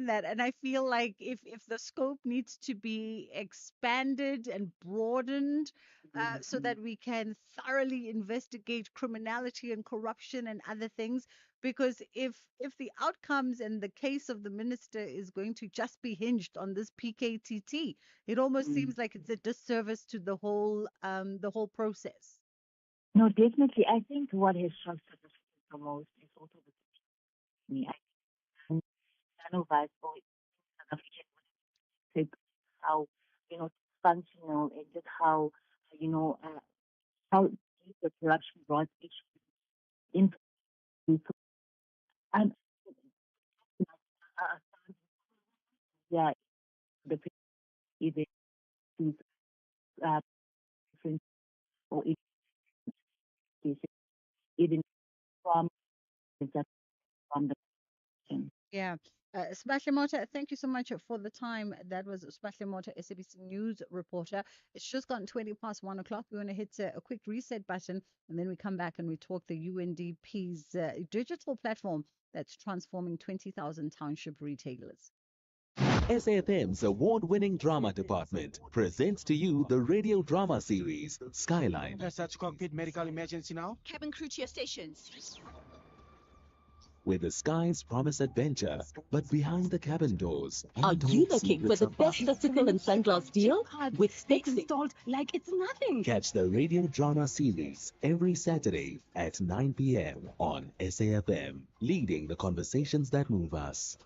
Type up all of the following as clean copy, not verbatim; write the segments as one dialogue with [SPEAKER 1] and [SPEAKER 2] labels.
[SPEAKER 1] that, and I feel like if the scope needs to be expanded and broadened, so
[SPEAKER 2] Mm-hmm.
[SPEAKER 1] that we can thoroughly investigate criminality and corruption and other things. Because if the outcomes and the case of the minister is going to just be hinged on this PKTT, it almost
[SPEAKER 2] Mm.
[SPEAKER 1] seems like it's a disservice to the whole process.
[SPEAKER 2] No, definitely. I think what has shocked us the most is also the me. I think none of us or South African would take how functional and just how you know how deep the corruption was actually into. So I'm yeah, the even to uh, different or education, even from the from the question.
[SPEAKER 1] Yeah. Smashy Mota, thank you so much for the time. That was Smashy Mota, SABC News reporter. It's just gotten 20 past 1 o'clock. We're going to hit a quick reset button and then we come back and we talk the UNDP's digital platform that's transforming 20,000 township retailers.
[SPEAKER 3] SAFM's award winning drama department presents to you the radio drama series Skyline.
[SPEAKER 4] Such cockpit medical emergency now.
[SPEAKER 5] Cabin crew to your stations.
[SPEAKER 3] Where the skies promise adventure, but behind the cabin doors,
[SPEAKER 6] Are you
[SPEAKER 3] untold
[SPEAKER 6] looking for
[SPEAKER 3] secrets
[SPEAKER 6] the
[SPEAKER 3] of
[SPEAKER 6] best optical and sunglass deal? With Specs installed like it's nothing.
[SPEAKER 3] Catch the radio drama series every Saturday at 9 p.m. on SAFM, leading the conversations that move us.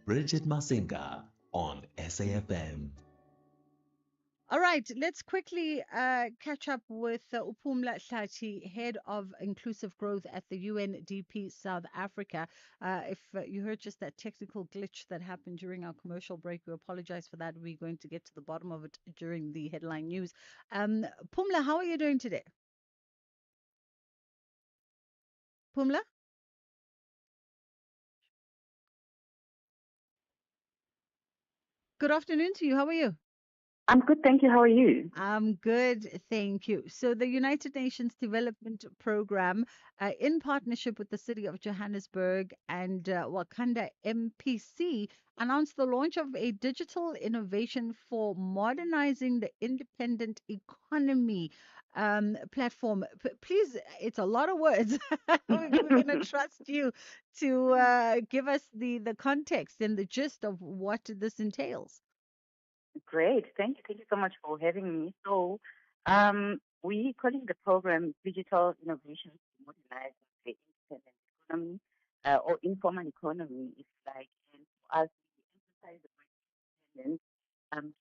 [SPEAKER 3] Bridget Masinga on SAFM.
[SPEAKER 1] All right, let's quickly catch up with Upumla Hlati, head of inclusive growth at the UNDP South Africa. If you heard just that technical glitch that happened during our commercial break, we apologize for that. We're going to get to the bottom of it during the headline news. Pumla, how are you doing today? Pumla? Good afternoon to you. How are you?
[SPEAKER 2] I'm good, thank you. How are you?
[SPEAKER 1] I'm good, thank you. So, the United Nations Development Program, in partnership with the city of Johannesburg and Wakanda MPC, announced the launch of a digital innovation for modernizing the independent economy platform. Please, it's a lot of words. We're going to trust you to give us the context and the gist of what this entails.
[SPEAKER 2] Great. Thank you so much for having me. So, we calling the program Digital Innovations to Modernize the Independent Economy or Informal Economy, if you like. And for us, we emphasize the word independence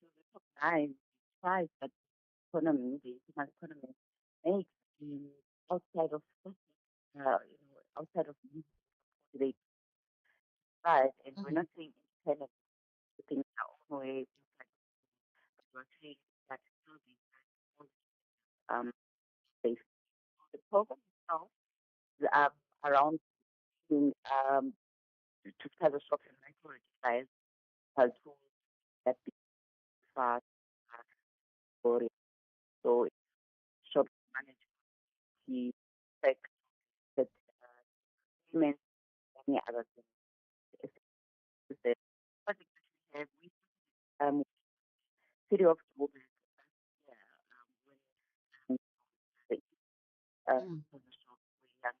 [SPEAKER 2] to recognize the strides that the informal economy makes outside of outside of the right. And we're
[SPEAKER 1] Mhm.
[SPEAKER 2] not saying independent to think our own way, but we're saying that still be um, safe. The program itself is around being, to further software micro device tools that be fast for it. So it's shop manage the tech that payments, any other things. It's the project that we have. We city of Joburg, yeah, when the
[SPEAKER 1] Mm.
[SPEAKER 2] shop we have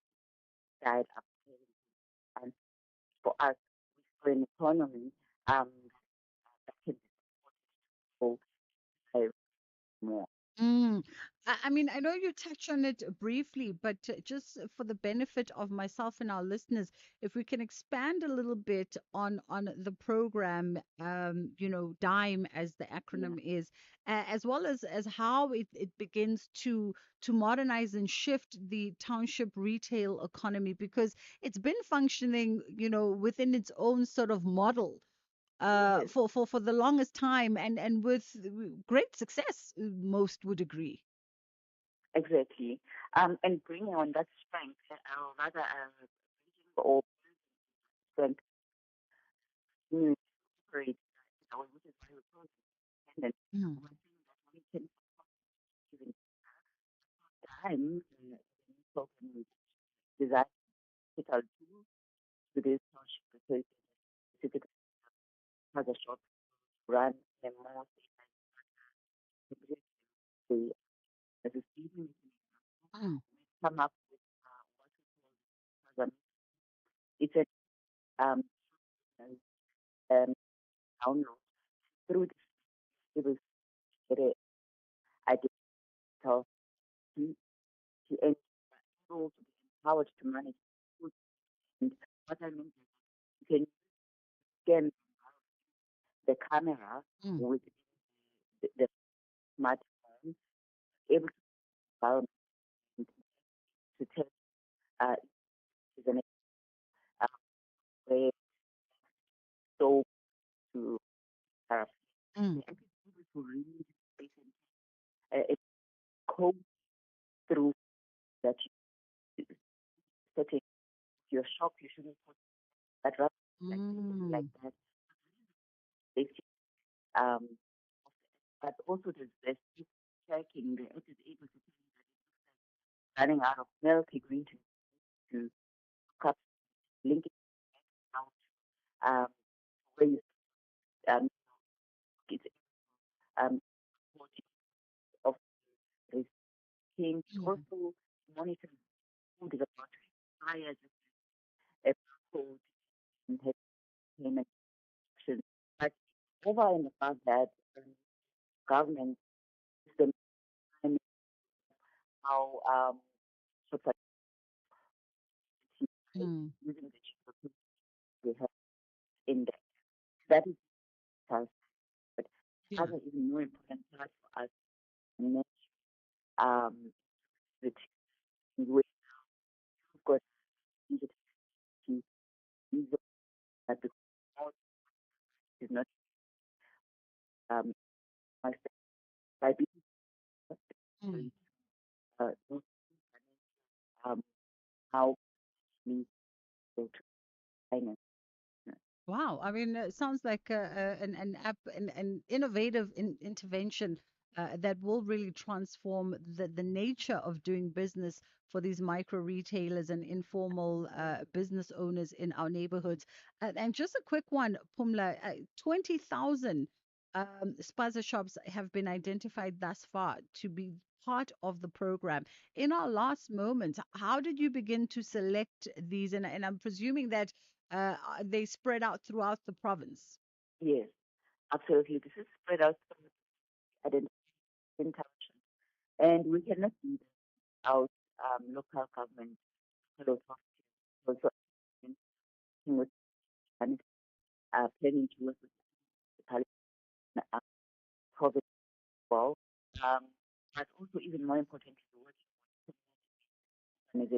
[SPEAKER 2] died up and for us we saw an economy that can be supported by more.
[SPEAKER 1] Mm. I mean, I know you touched on it briefly, but just for the benefit of myself and our listeners, if we can expand a little bit on the program, DIME as the
[SPEAKER 2] Yeah.
[SPEAKER 1] acronym is, as well as how it begins to modernize and shift the township retail economy, because it's been functioning, within its own sort of model
[SPEAKER 2] Yes,
[SPEAKER 1] for the longest time, and with great success, most would agree.
[SPEAKER 2] exactly. And bringing on that strength, or rather, bringing or strength new operate, which is why we call it independent.
[SPEAKER 1] Mm.
[SPEAKER 2] One thing that we can even time program design digital tools to this township because specific has a shop run a more the as a student
[SPEAKER 1] Mm,
[SPEAKER 2] come up with what we call it's a um, um download through this it was get a identical to and able to be empowered to manage food. And what I mean is you can scan the camera
[SPEAKER 1] mm,
[SPEAKER 2] with the smartphone able to environment to tell is an uh, way so to uh,
[SPEAKER 1] mm,
[SPEAKER 2] able to read listen, it code through that you setting your shop you shouldn't put that right like anything like
[SPEAKER 1] mm,
[SPEAKER 2] that safety um but also there's checking the it is able to tell you that it's running out of milk agreeing to cut link it out um where you um it's um of risking
[SPEAKER 1] mm,
[SPEAKER 2] also monitoring food is about expires a code and have payment action. But over and above that, government system and how society
[SPEAKER 1] mm.
[SPEAKER 2] using the cheaper tools we have in there. That is us, but
[SPEAKER 1] Yeah.
[SPEAKER 2] other even more important part for us to manage um the things we've got needed to use that because now is not um myself by
[SPEAKER 1] Mm.
[SPEAKER 2] being those um how we go to finance.
[SPEAKER 1] Wow. I mean, it sounds like an app, an innovative intervention that will really transform the nature of doing business for these micro retailers and informal business owners in our neighborhoods. And just a quick one, Pumla, 20,000 spaza shops have been identified thus far to be part of the program. In our last moments, how did you begin to select these? And I'm presuming that they spread out throughout the province.
[SPEAKER 2] Yes, absolutely. This is spread out at an intention. And we cannot do this without local government, local authorities, also working with and planning to work with the Palestinian province as well. Um, but also even more importantly, working with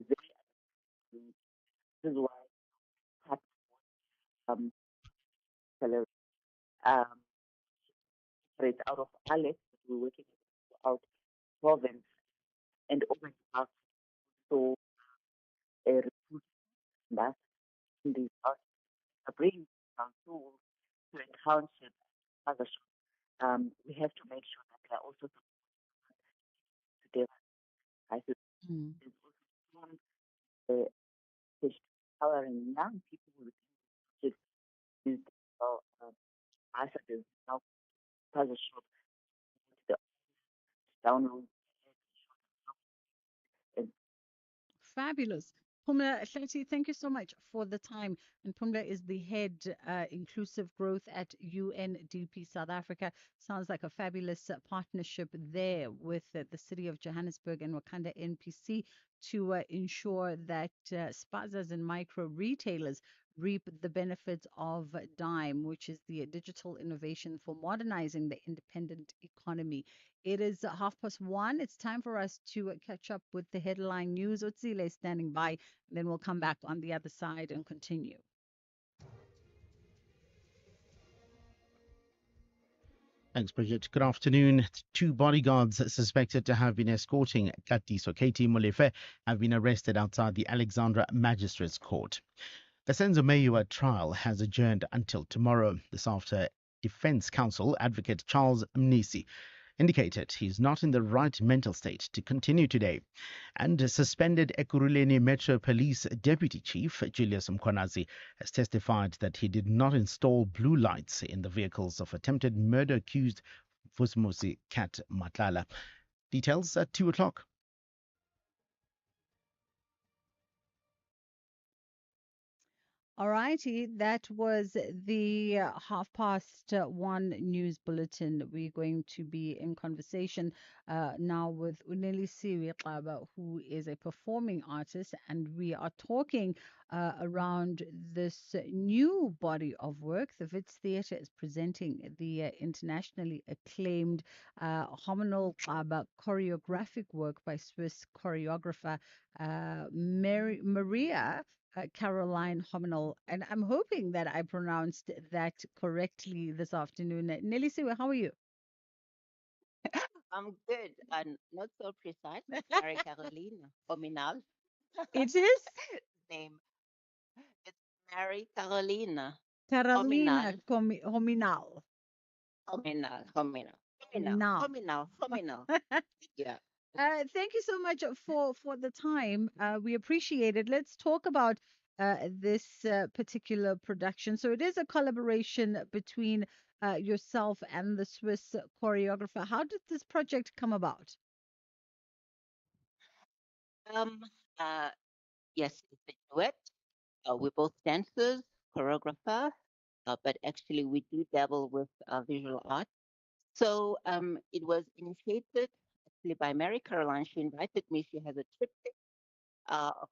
[SPEAKER 2] organizations. This is why part um, salary um, operates out of Alex, but we're working out province and over half so recruit ambassadors in these bring our tools to a township as a shop. We have to make sure that they are also together. I think
[SPEAKER 1] Mm.
[SPEAKER 2] there's also strong uh, push empowering young people with just these ambassadors now as a shop the download and
[SPEAKER 1] Fabulous. Pumla Shleti, thank you so much for the time. And Pumla is the head inclusive growth at UNDP South Africa. Sounds like a fabulous partnership there with the city of Johannesburg and Wakanda NPC to ensure that spazas and micro retailers reap the benefits of DIME, which is the digital innovation for modernizing the independent economy. It is 1:30. It's time for us to catch up with the headline news. Utsile is standing by, and then we'll come back on the other side and continue.
[SPEAKER 4] Thanks, Bridget. Good afternoon. Two bodyguards suspected to have been escorting Katiso Katie Molefe have been arrested outside the Alexandra Magistrates Court. The Senzo Mayua trial has adjourned until tomorrow. This after Defense Counsel Advocate Charles Mnisi indicated he's not in the right mental state to continue today. And suspended Ekurhuleni Metro Police Deputy Chief Julius Mkhwanazi has testified that he did not install blue lights in the vehicles of attempted murder accused Vusmusi Kat Matlala. Details at 2 o'clock.
[SPEAKER 1] All righty, that was the 1:30 news bulletin. We're going to be in conversation now with Unelisiwe Xaba, who is a performing artist, and we are talking around this new body of work. The Wits Theatre is presenting the internationally acclaimed Hominal Xaba choreographic work by Swiss choreographer Maria Caroline Hominal, and I'm hoping that I pronounced that correctly this afternoon. Nelisiwe, how are you?
[SPEAKER 2] I'm good and not so precise. Mary Carolina Hominal
[SPEAKER 1] It is
[SPEAKER 2] name. It's Mary Carolina
[SPEAKER 1] Carolina
[SPEAKER 2] Hominal
[SPEAKER 1] Hominal. Now,
[SPEAKER 2] Hominal. Yeah.
[SPEAKER 1] thank you so much for the time. We appreciate it. Let's talk about this particular production. So it is a collaboration between yourself and the Swiss choreographer. How did this project come about?
[SPEAKER 2] Um. Uh. Yes, it's a duet. We're both dancers, choreographer, but actually we do dabble with visual art. So it was initiated actually by Mary Caroline. She invited me. She has a triptych of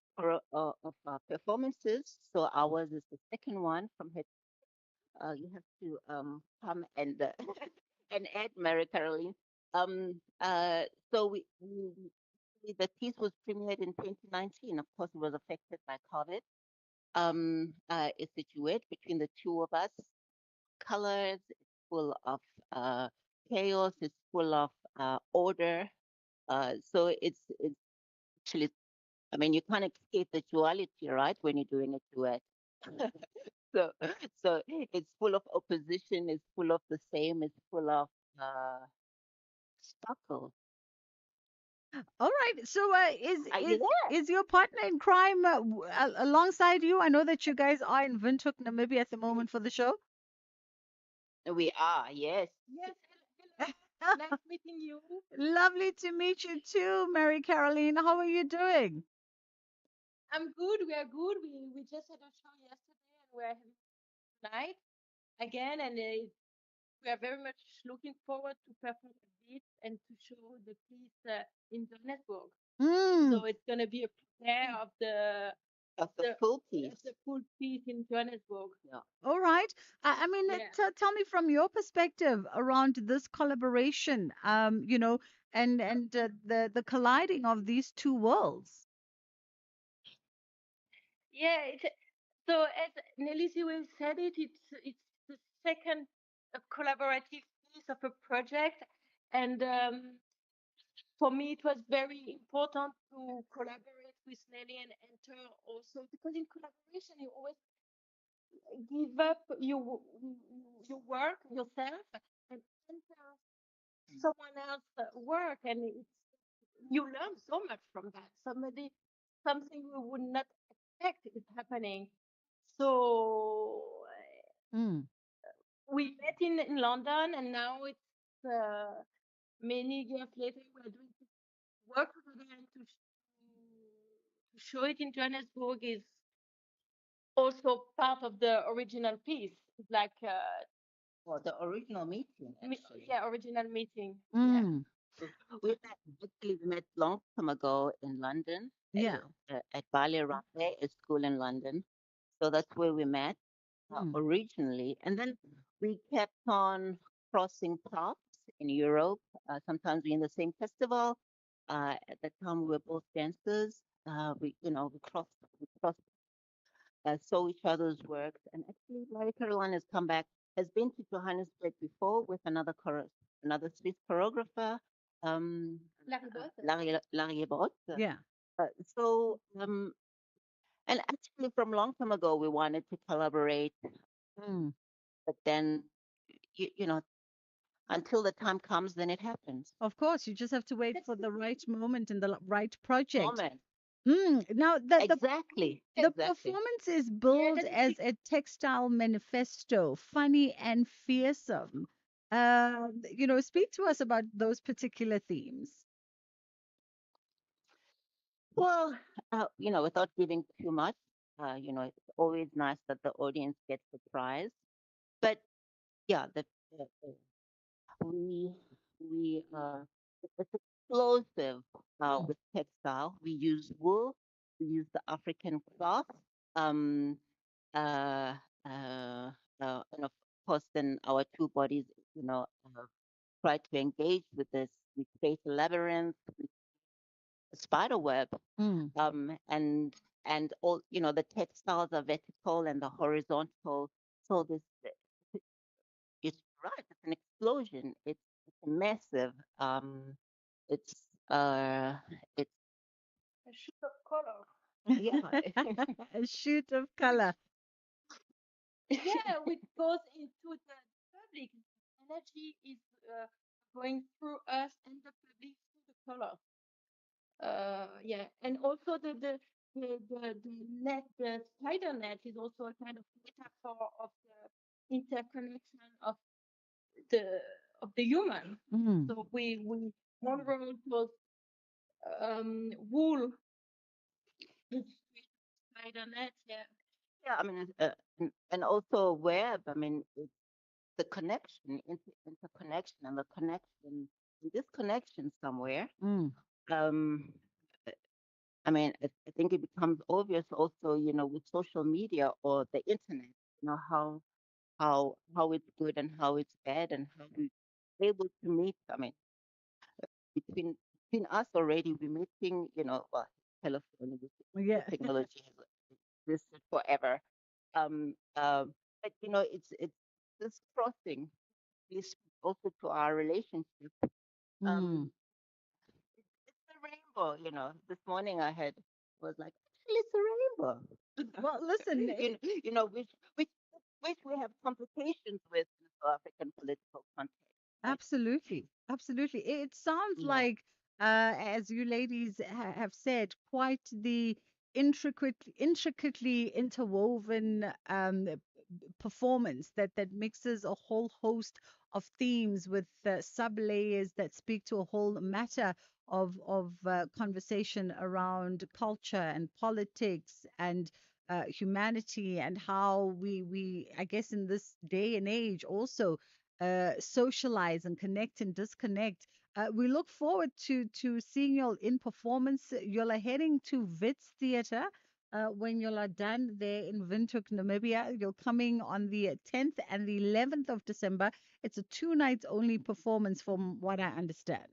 [SPEAKER 2] performances. So ours is the second one from her. You have to come and and add Mary Caroline. Um, uh, so the piece was premiered in 2019. Of course, it was affected by COVID. It's a duet between the two of us. Colors, it's full of uh, chaos, it's full of order. So it's actually, I mean, you can't escape the duality, right, when you're doing a duet. So so it's full of opposition, it's full of the same, it's full of uh, sparkle.
[SPEAKER 1] All right. So,
[SPEAKER 2] Are you
[SPEAKER 1] is your partner in crime alongside you? I know that you guys are in Windhoek, Namibia at the moment for the show.
[SPEAKER 2] there? We are, yes.
[SPEAKER 6] Yes, hello. Nice meeting you.
[SPEAKER 1] Lovely to meet you too, Mary Caroline. How are you doing?
[SPEAKER 6] I'm good. We are good. We just had a show yesterday, and we're having tonight again, and we are very much looking forward to perform a bit and to show the piece in Johannesburg.
[SPEAKER 1] Mm.
[SPEAKER 6] So it's gonna be a premiere of
[SPEAKER 2] Of the
[SPEAKER 6] the
[SPEAKER 2] full
[SPEAKER 6] of
[SPEAKER 2] piece.
[SPEAKER 6] the full piece in Johannesburg.
[SPEAKER 2] Yeah.
[SPEAKER 1] All right. I mean,
[SPEAKER 6] Yeah.
[SPEAKER 1] tell me from your perspective around this collaboration, and the colliding of these two worlds.
[SPEAKER 6] Yeah, so as Nelisi will said it's the second collaborative piece of a project, and for me it was very important to collaborate with Nelly and enter also because in collaboration you always give up your work yourself and enter someone else's work, and you learn so much from that. Something we would not expect is happening. So
[SPEAKER 1] Mm.
[SPEAKER 6] we met in London, and now it's many years later we are doing work together, and to show it in Johannesburg is also part of the original piece. It's like
[SPEAKER 2] Well, the original meeting, actually.
[SPEAKER 6] yeah, original meeting. Yeah.
[SPEAKER 1] Mm.
[SPEAKER 2] We met, actually, we met long time ago in London
[SPEAKER 1] Yeah.
[SPEAKER 2] at Bali Rampe, a school in London. So that's where we met
[SPEAKER 1] Mm.
[SPEAKER 2] originally. And then we kept on crossing paths in Europe. Sometimes we in the same festival. At that time, we were both dancers. We crossed, saw each other's works. And actually, Mary Caroline has come back, has been to Johannesburg before with another Swiss choreographer, um,
[SPEAKER 6] Larry Botte.
[SPEAKER 2] Larry Bott.
[SPEAKER 1] Yeah.
[SPEAKER 2] So, and actually, from long time ago, we wanted to collaborate,
[SPEAKER 1] Mm.
[SPEAKER 2] but then, you know, until the time comes, then it happens.
[SPEAKER 1] Of course, you just have to wait
[SPEAKER 6] That's
[SPEAKER 1] for
[SPEAKER 6] the
[SPEAKER 1] the right moment and the right project.
[SPEAKER 2] Moment.
[SPEAKER 1] Now,
[SPEAKER 2] Exactly.
[SPEAKER 1] the
[SPEAKER 2] Exactly.
[SPEAKER 1] performance is
[SPEAKER 6] yeah,
[SPEAKER 1] billed
[SPEAKER 6] that is
[SPEAKER 1] as a textile manifesto, funny and fearsome. Speak to us about those particular themes.
[SPEAKER 2] Well, without giving too much, it's always nice that the audience gets surprised. But yeah, we it's explosive with textile. We use wool, we use the African cloth, um, uh, and of course, then our two bodies, try to engage with this. We create a labyrinth, a spider web,
[SPEAKER 1] Mm.
[SPEAKER 2] and all the textiles are vertical and the horizontal. So this it's right. It's an explosion. It's massive. It's uh, it's
[SPEAKER 6] a shoot of color.
[SPEAKER 2] yeah.
[SPEAKER 1] A shoot of color.
[SPEAKER 6] Yeah, which goes into the public. Energy is going through us and the public through the color. Yeah, and also the net, the spider net is also a kind of metaphor of the interconnection the of the human.
[SPEAKER 1] Mm.
[SPEAKER 6] So we unroll those wool with spider net. Yeah,
[SPEAKER 2] Yeah, I mean, and also web. I mean, it's the connection, interconnection, and the connection, this connection somewhere.
[SPEAKER 1] Mm.
[SPEAKER 2] Um, I mean, I think it becomes obvious also, with social media or the internet, how it's good and how it's bad and how we able to meet. I mean, between between us already, we're meeting, well, telephone, the
[SPEAKER 1] Yeah.
[SPEAKER 2] technology has existed forever. But it's this crossing. This also to our relationship.
[SPEAKER 1] Mm.
[SPEAKER 2] Um, it's a rainbow. This morning I had was like, actually, it's a rainbow.
[SPEAKER 1] Well, listen,
[SPEAKER 2] Which which which we have complications with in the South African political context, right?
[SPEAKER 1] absolutely, absolutely. It sounds
[SPEAKER 2] Yeah.
[SPEAKER 1] like, as you ladies have said, quite the intricately interwoven performance that mixes a whole host of themes with sub layers that speak to a whole matter of conversation around culture and politics and humanity and how we I guess in this day and age also socialize and connect and disconnect. We look forward to seeing you all in performance. You'll are heading to Wits Theatre when you'll are done there in Windhoek, Namibia. You're coming on the 10th and the 11th of December. It's a 2 nights only performance, from what I understand.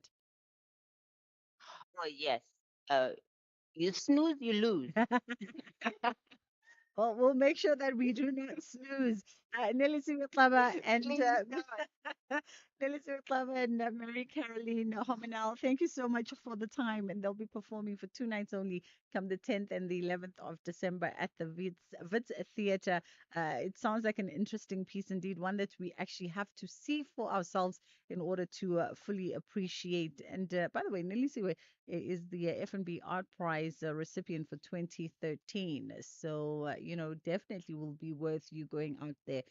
[SPEAKER 2] Oh yes. Uh, you snooze, you lose.
[SPEAKER 1] Well, we'll make sure that we do not snooze. Nelly Siwetlaba and
[SPEAKER 2] Please don't.
[SPEAKER 1] Nelly Siwetlaba and Mary Caroline Hominal, thank you so much for the time. And they'll be performing for 2 nights only, come the 10th and the 11th of December at the Wits Theatre. It sounds like an interesting piece indeed, one that we actually have to see for ourselves in order to fully appreciate. And by the way, Nelly Siwe is the F&B Art Prize recipient for 2013. So, definitely will be worth you going out there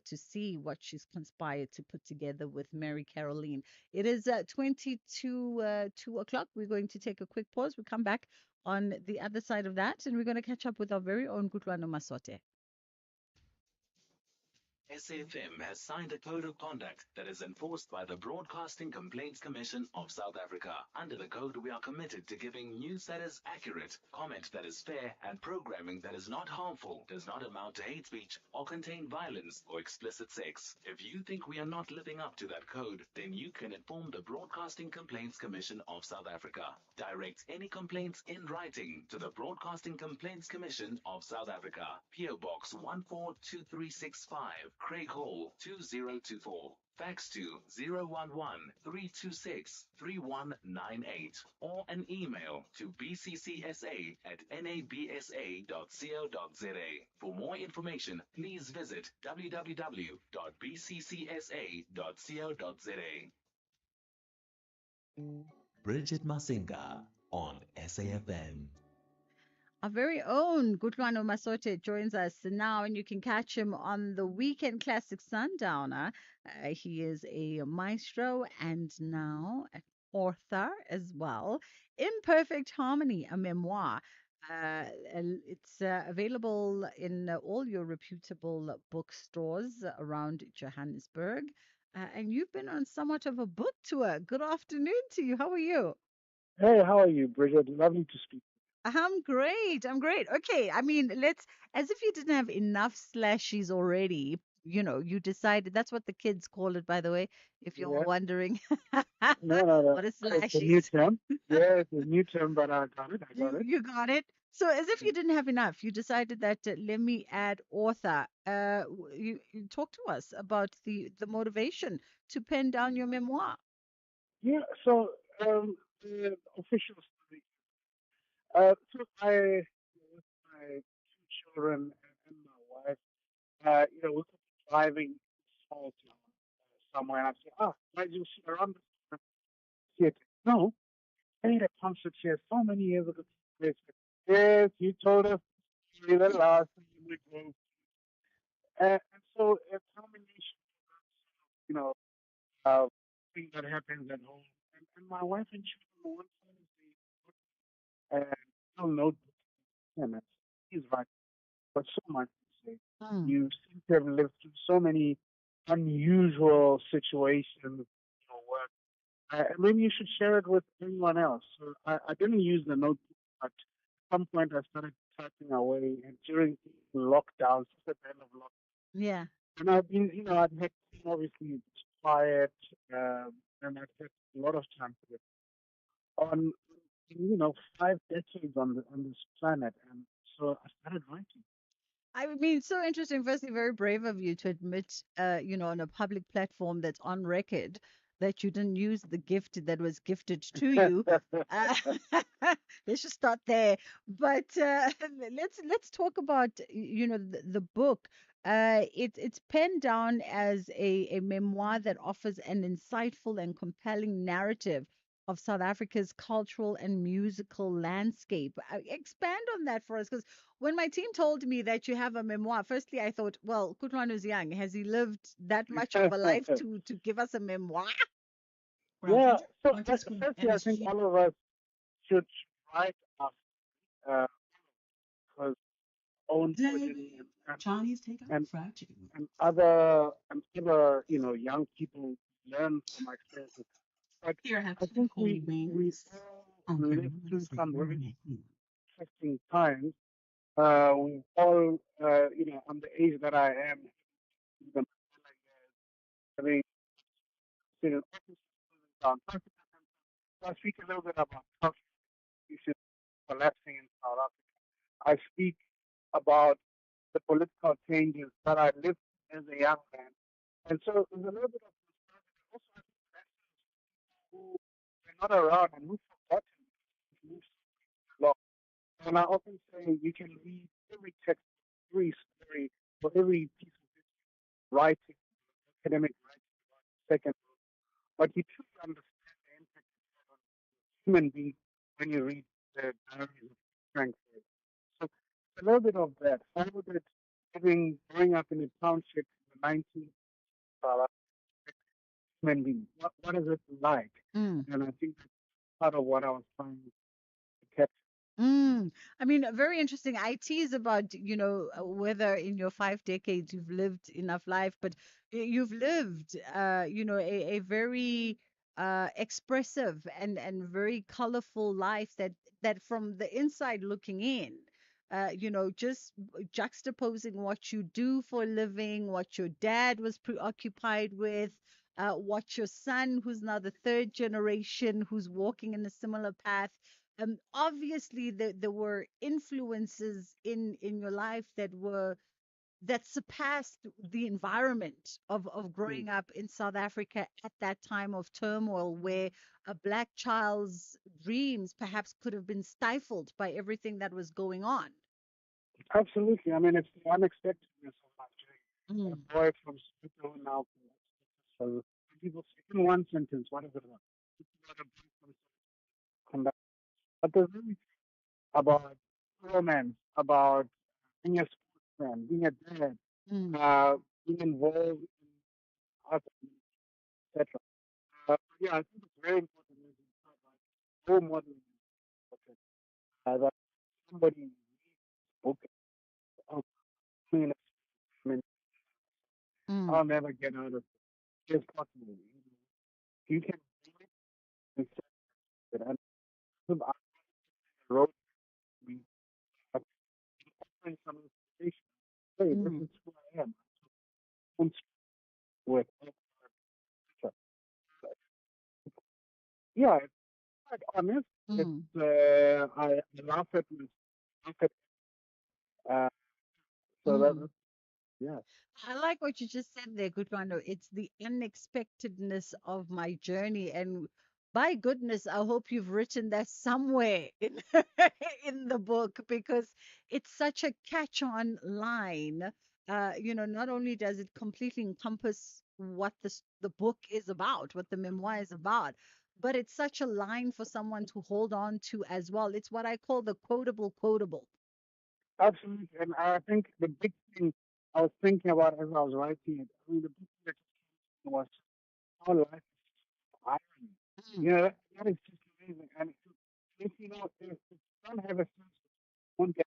[SPEAKER 1] to see what she's conspired to put together with Mary Caroline. It is 2 o'clock. We're going to take a quick pause. We come back on the other side of that, and we're going to catch up with our very own Kutlwano Masote.
[SPEAKER 3] SAFM has signed a code of conduct that is enforced by the Broadcasting Complaints Commission of South Africa. Under the code, we are committed to giving news that is accurate, comment that is fair, and programming that is not harmful, does not amount to hate speech, or contain violence or explicit sex. If you think we are not living up to that code, then you can inform the Broadcasting Complaints Commission of South Africa. Direct any complaints in writing to the Broadcasting Complaints Commission of South Africa, PO Box 142365, Craig Hall 2024. Fax to 011 326 3198 or an email to bccsa at nabsa.co.za. For more information, please visit www.bccsa.co.za. Bridget Masinga on SAFM.
[SPEAKER 1] Our very own Gutwano Masote joins us now, and you can catch him on the Weekend Classic Sundowner. He is a maestro and now an author as well. Imperfect Harmony, a memoir. It's available in all your reputable bookstores around Johannesburg. And you've been on somewhat of a book tour. Good afternoon to you. How are you?
[SPEAKER 5] Hey, how are you, Bridget? Lovely to speak.
[SPEAKER 1] I'm great. I'm great. Okay. I mean, as if you didn't have enough slashies already, you decided that's what the kids call it, by the way, if you're
[SPEAKER 5] Yeah,
[SPEAKER 1] wondering.
[SPEAKER 5] no, no, no.
[SPEAKER 1] What is
[SPEAKER 5] It's a new
[SPEAKER 1] slashies?
[SPEAKER 5] term. Yeah, it's a new term, but I got it. I got it.
[SPEAKER 1] You got it. So, as if you didn't have enough, you decided that let me add author. You talk to us about the motivation to pen down your memoir.
[SPEAKER 5] Yeah. So, the official story. So with my two children and my wife, we could be driving small town somewhere, and I'd say, "Ah, why do you see around the theater?" No, I made a concert here so many years ago. They said, yes, you told us the last time we drove. And so a combination, you know, uh, thing that happens at home. And my wife and children on one side is the no notebook. And that's, he's right. But so much to say.
[SPEAKER 1] Mm.
[SPEAKER 5] You seem to have lived through so many unusual situations, work. Maybe you should share it with anyone else. So I didn't use the notebook, but at some point I started typing away. And during lockdown, just at the end of lockdown,
[SPEAKER 1] Yeah.
[SPEAKER 5] and I've been, I've had obviously quiet, and I've had a lot of time to it on, 5 decades on this planet, and so I started writing.
[SPEAKER 1] I mean, so interesting. Firstly, very brave of you to admit, on a public platform that's on record that you didn't use the gift that was gifted to you. Uh, let's just start there. But let's talk about, the book. It's penned down as a memoir that offers an insightful and compelling narrative of South Africa's cultural and musical landscape. Expand on that for us, because when my team told me that you have a memoir, firstly I thought, well, Kutwan is young. Has he lived that much of a life to give us a memoir?
[SPEAKER 5] Yeah. So firstly, I think all of us should write our uh, because own progeny and other young people learn from our experiences. But I think we all live through some very interesting times. We all, I'm the age that I am, the Mandela years, having seen an office down. So I speak a little bit about cultural institutions collapsing in South Africa. I speak about the political changes that I lived as a young man. And so there's a little bit of nostalgia, but also I think lessons who were not around and who've forgotten because we've moved so long. And I often say you can read every text, every story, or every piece of writing, academic writing about the second world, but you truly understand the impact it had on human beings when you read the diaries of Frank Lloyd. So it's a little bit of that. How would it, growing up in a township in the 19th human being? What is it like?
[SPEAKER 1] Mm.
[SPEAKER 5] And I think that's part of what I was trying to capture.
[SPEAKER 1] Mm. I mean, very interesting. I tease about, whether in your 5 decades you've lived enough life, but you've lived, a very expressive and very colorful life that from the inside looking in, just juxtaposing what you do for a living, what your dad was preoccupied with. What your son, who's now the third generation, who's walking in a similar path, obviously there were influences in your life that were that surpassed the environment of
[SPEAKER 5] Mm.
[SPEAKER 1] growing up in South Africa at that time of turmoil, where a black child's dreams perhaps could have been stifled by everything that was going on.
[SPEAKER 5] Absolutely. I mean, it's the unexpectedness of my journey.
[SPEAKER 1] Mm,
[SPEAKER 5] A boy from Soweto now. So people say in one sentence, what is it about? It's about a boy from conduct. But there's really about romance, about being a sportsman, being a dad,
[SPEAKER 1] mm,
[SPEAKER 5] uh, being involved in art, etc. Yeah, I think it's very important as a role model that somebody spoke of me in a I mean,
[SPEAKER 1] mm,
[SPEAKER 5] I'll never get out of it. It's possible. You can do it and say it. And I wrote me offering some inspiration. Hey, this
[SPEAKER 1] mm,
[SPEAKER 5] is who I am. I'm with etc. Yeah, it's quite honest. It's
[SPEAKER 1] mm.
[SPEAKER 5] I laugh at myself. Laugh at, uh, so
[SPEAKER 1] Mm.
[SPEAKER 5] that yeah.
[SPEAKER 1] I like what you just said there, Gutwando. It's the unexpectedness of my journey. And by goodness, I hope you've written that somewhere in, in the book because it's such a catch-on line. Not only does it completely encompass what the book is about, what the memoir is about, but it's such a line for someone to hold on to as well. It's what I call the quotable.
[SPEAKER 5] Absolutely. And I think the big thing I was thinking about as I was writing it, I mean, the big thing that just came to me was how life is irony.
[SPEAKER 1] Mm,
[SPEAKER 5] That is just amazing. And if you know, if you don't have a sense of one get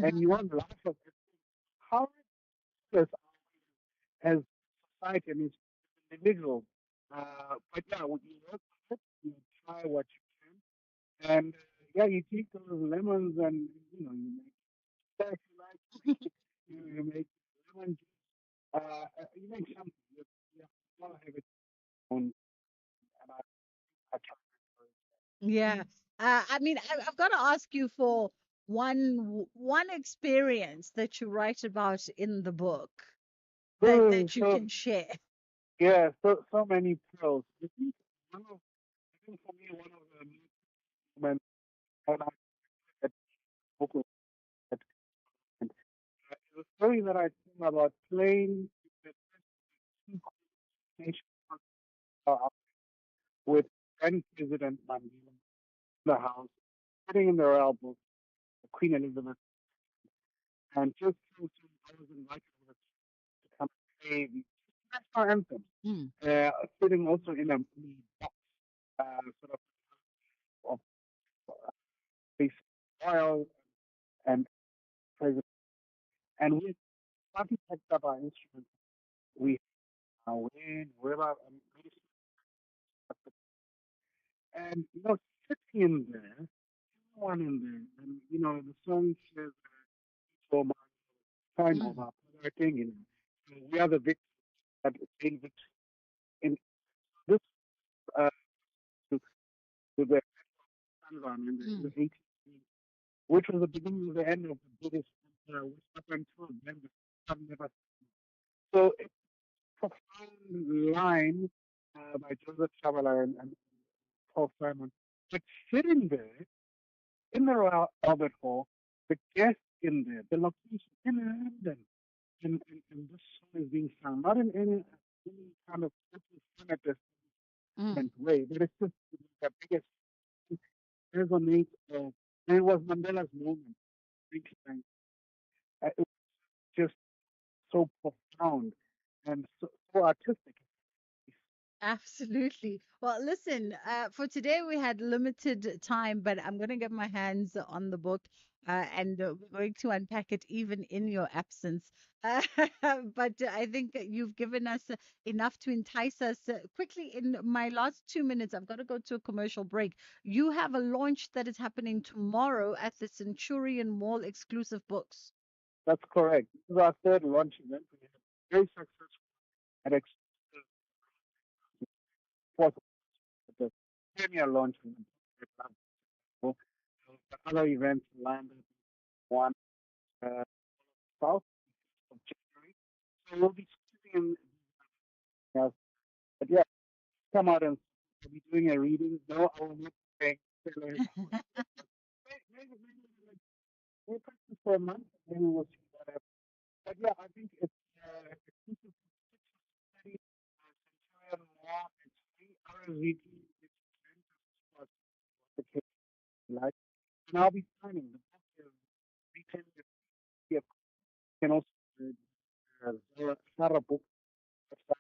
[SPEAKER 5] and
[SPEAKER 1] mhm,
[SPEAKER 5] you want life of it, how ridiculous as society and as individuals. But yeah, when you work with it, you try what you can. And yeah, you take those lemons and, you make that you like, you make lemon you make something. You don't have it on, and I try to
[SPEAKER 1] yeah. I mean, I've got to ask you for one experience that you write about in the book that you
[SPEAKER 5] So
[SPEAKER 1] can share.
[SPEAKER 5] yeah, so many pearls. I think for me one of the moments when I at book was at and it was a story that I tell about playing the two nation with then President Mandela in the house, sitting in the royal book, Queen Elizabeth, and just so soon I was invited over to come and play the national anthem,
[SPEAKER 1] Mm,
[SPEAKER 5] sitting also in a box, sort of face royal and president. And we started picked up our instruments. We wind, river, and sitting in there, everyone in there, and the song says, "So much time of
[SPEAKER 1] mm,
[SPEAKER 5] our writing, so we are the victors that gain victory." In this, uh, to, to the Tanzan in the
[SPEAKER 1] mm.
[SPEAKER 5] 18th, which was the beginning of the end of the British Empire, which up until then the sun never. So it's a profound line by Joseph Chavala and Paul Simon. But sitting there in the Royal Albert Hall, the guests in there, the location in London, and this song is being sung, not in any kind of feminist
[SPEAKER 1] Mm.
[SPEAKER 5] way, but it's just the biggest resonate of, and it was Mandela's moment. It was just so profound and so artistic.
[SPEAKER 1] Absolutely. Well, listen, for today we had limited time, but I'm going to get my hands on the book and we're going to unpack it even in your absence. Uh, but I think you've given us enough to entice us. Quickly, in my last 2 minutes, I've got to go to a commercial break. You have a launch that is happening tomorrow at the Centurion Mall exclusive books.
[SPEAKER 5] That's correct. This is our third launch event. We had very successful at fourth the premier launch event. The other events landed one uh, south. So we'll be sitting in yes. But yeah, come out and we'll be doing a reading. No, I will not say maybe, maybe like we'll practice for a month and then we'll see what happens. But yeah, I think it's exclusive to study Centurion Law. It's free RSVP. It's what the case like. And I'll be signing the book is written with you can also Sarah book website.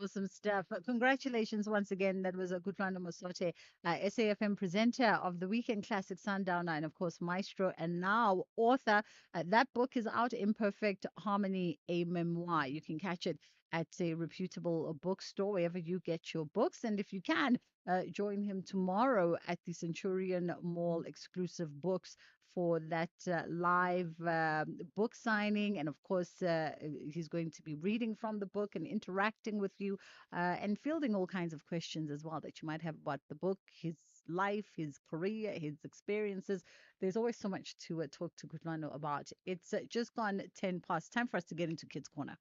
[SPEAKER 1] Awesome stuff. Congratulations once again. That was a Kutlana Mosote, SAFM presenter of the Weekend Classic Sundowner, and of course, maestro and now author. That book is out, Imperfect Harmony, a memoir. You can catch it at a reputable bookstore, wherever you get your books. And if you can, join him tomorrow at the Centurion Mall exclusive books for that live book signing. And of course, he's going to be reading from the book and interacting with you and fielding all kinds of questions as well that you might have about the book, his life, his career, his experiences. There's always so much to talk to Kutlano about. It's just gone 10 past. Time for us to get into Kids Corner.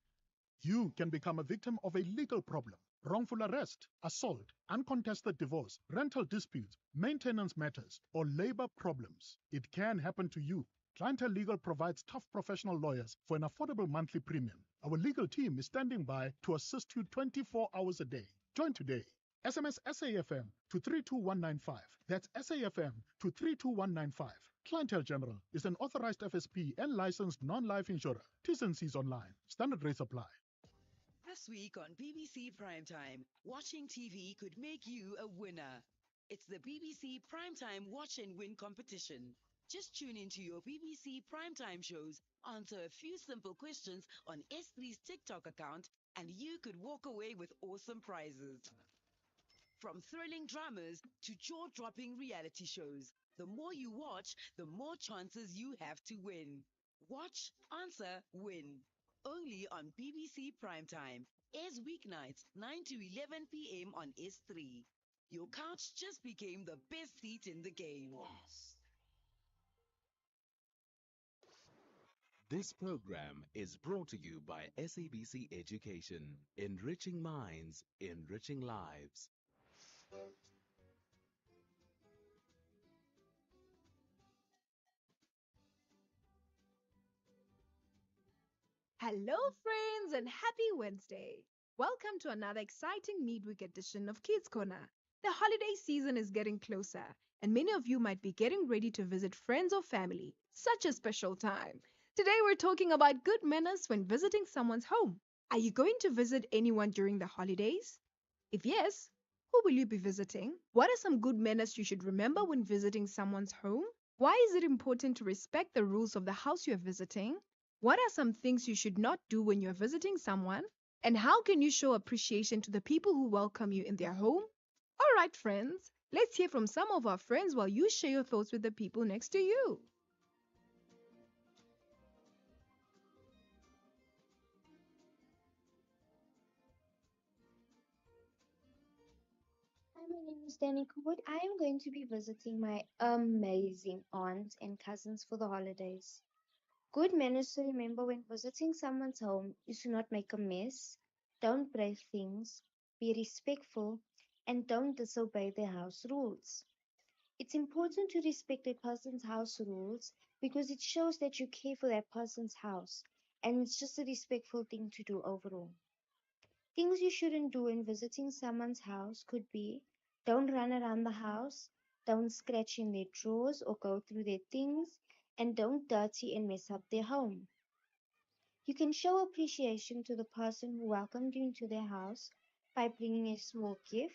[SPEAKER 7] You can become a victim of a legal problem: wrongful arrest, assault, uncontested divorce, rental disputes, maintenance matters, or labor problems. It can happen to you. Clientele Legal provides tough professional lawyers for an affordable monthly premium. Our legal team is standing by to assist you 24 hours a day. Join today. SMS SAFM to 32195. That's SAFM to 32195. Clientele General is an authorized FSP and licensed non-life insurer. T's and C's online. Standard rates apply.
[SPEAKER 8] This week on BBC Primetime, watching TV could make you a winner. It's the BBC Primetime Watch and Win competition. Just tune into your BBC Primetime shows, answer a few simple questions on S3's TikTok account, and you could walk away with awesome prizes. From thrilling dramas to jaw-dropping reality shows, the more you watch, the more chances you have to win. Watch, answer, win. Only on BBC Primetime. Airs weeknights 9 to 11 p.m. on S3. Your couch just became the best seat in the game.
[SPEAKER 3] This program is brought to you by SABC Education, enriching minds, enriching lives.
[SPEAKER 9] Hello, friends, and happy Wednesday. Welcome to another exciting midweek edition of Kids Corner. The holiday season is getting closer, and many of you might be getting ready to visit friends or family. Such a special time. Today, we're talking about good manners when visiting someone's home. Are you going to visit anyone during the holidays? If yes, who will you be visiting? What are some good manners you should remember when visiting someone's home? Why is it important to respect the rules of the house you're visiting? What are some things you should not do when you're visiting someone? And how can you show appreciation to the people who welcome you in their home? All right, friends, let's hear from some of our friends while you share your thoughts with the people next to you.
[SPEAKER 10] Hi, my name is Danny Kubut. I am going to be visiting my amazing aunts and cousins for the holidays. Good manners to remember when visiting someone's home is to not make a mess, don't break things, be respectful, and don't disobey their house rules. It's important to respect a person's house rules because it shows that you care for that person's house, and it's just a respectful thing to do overall. Things you shouldn't do in visiting someone's house could be: don't run around the house, don't scratch in their drawers or go through their things, and don't dirty and mess up their home. You can show appreciation to the person who welcomed you into their house by bringing a small gift,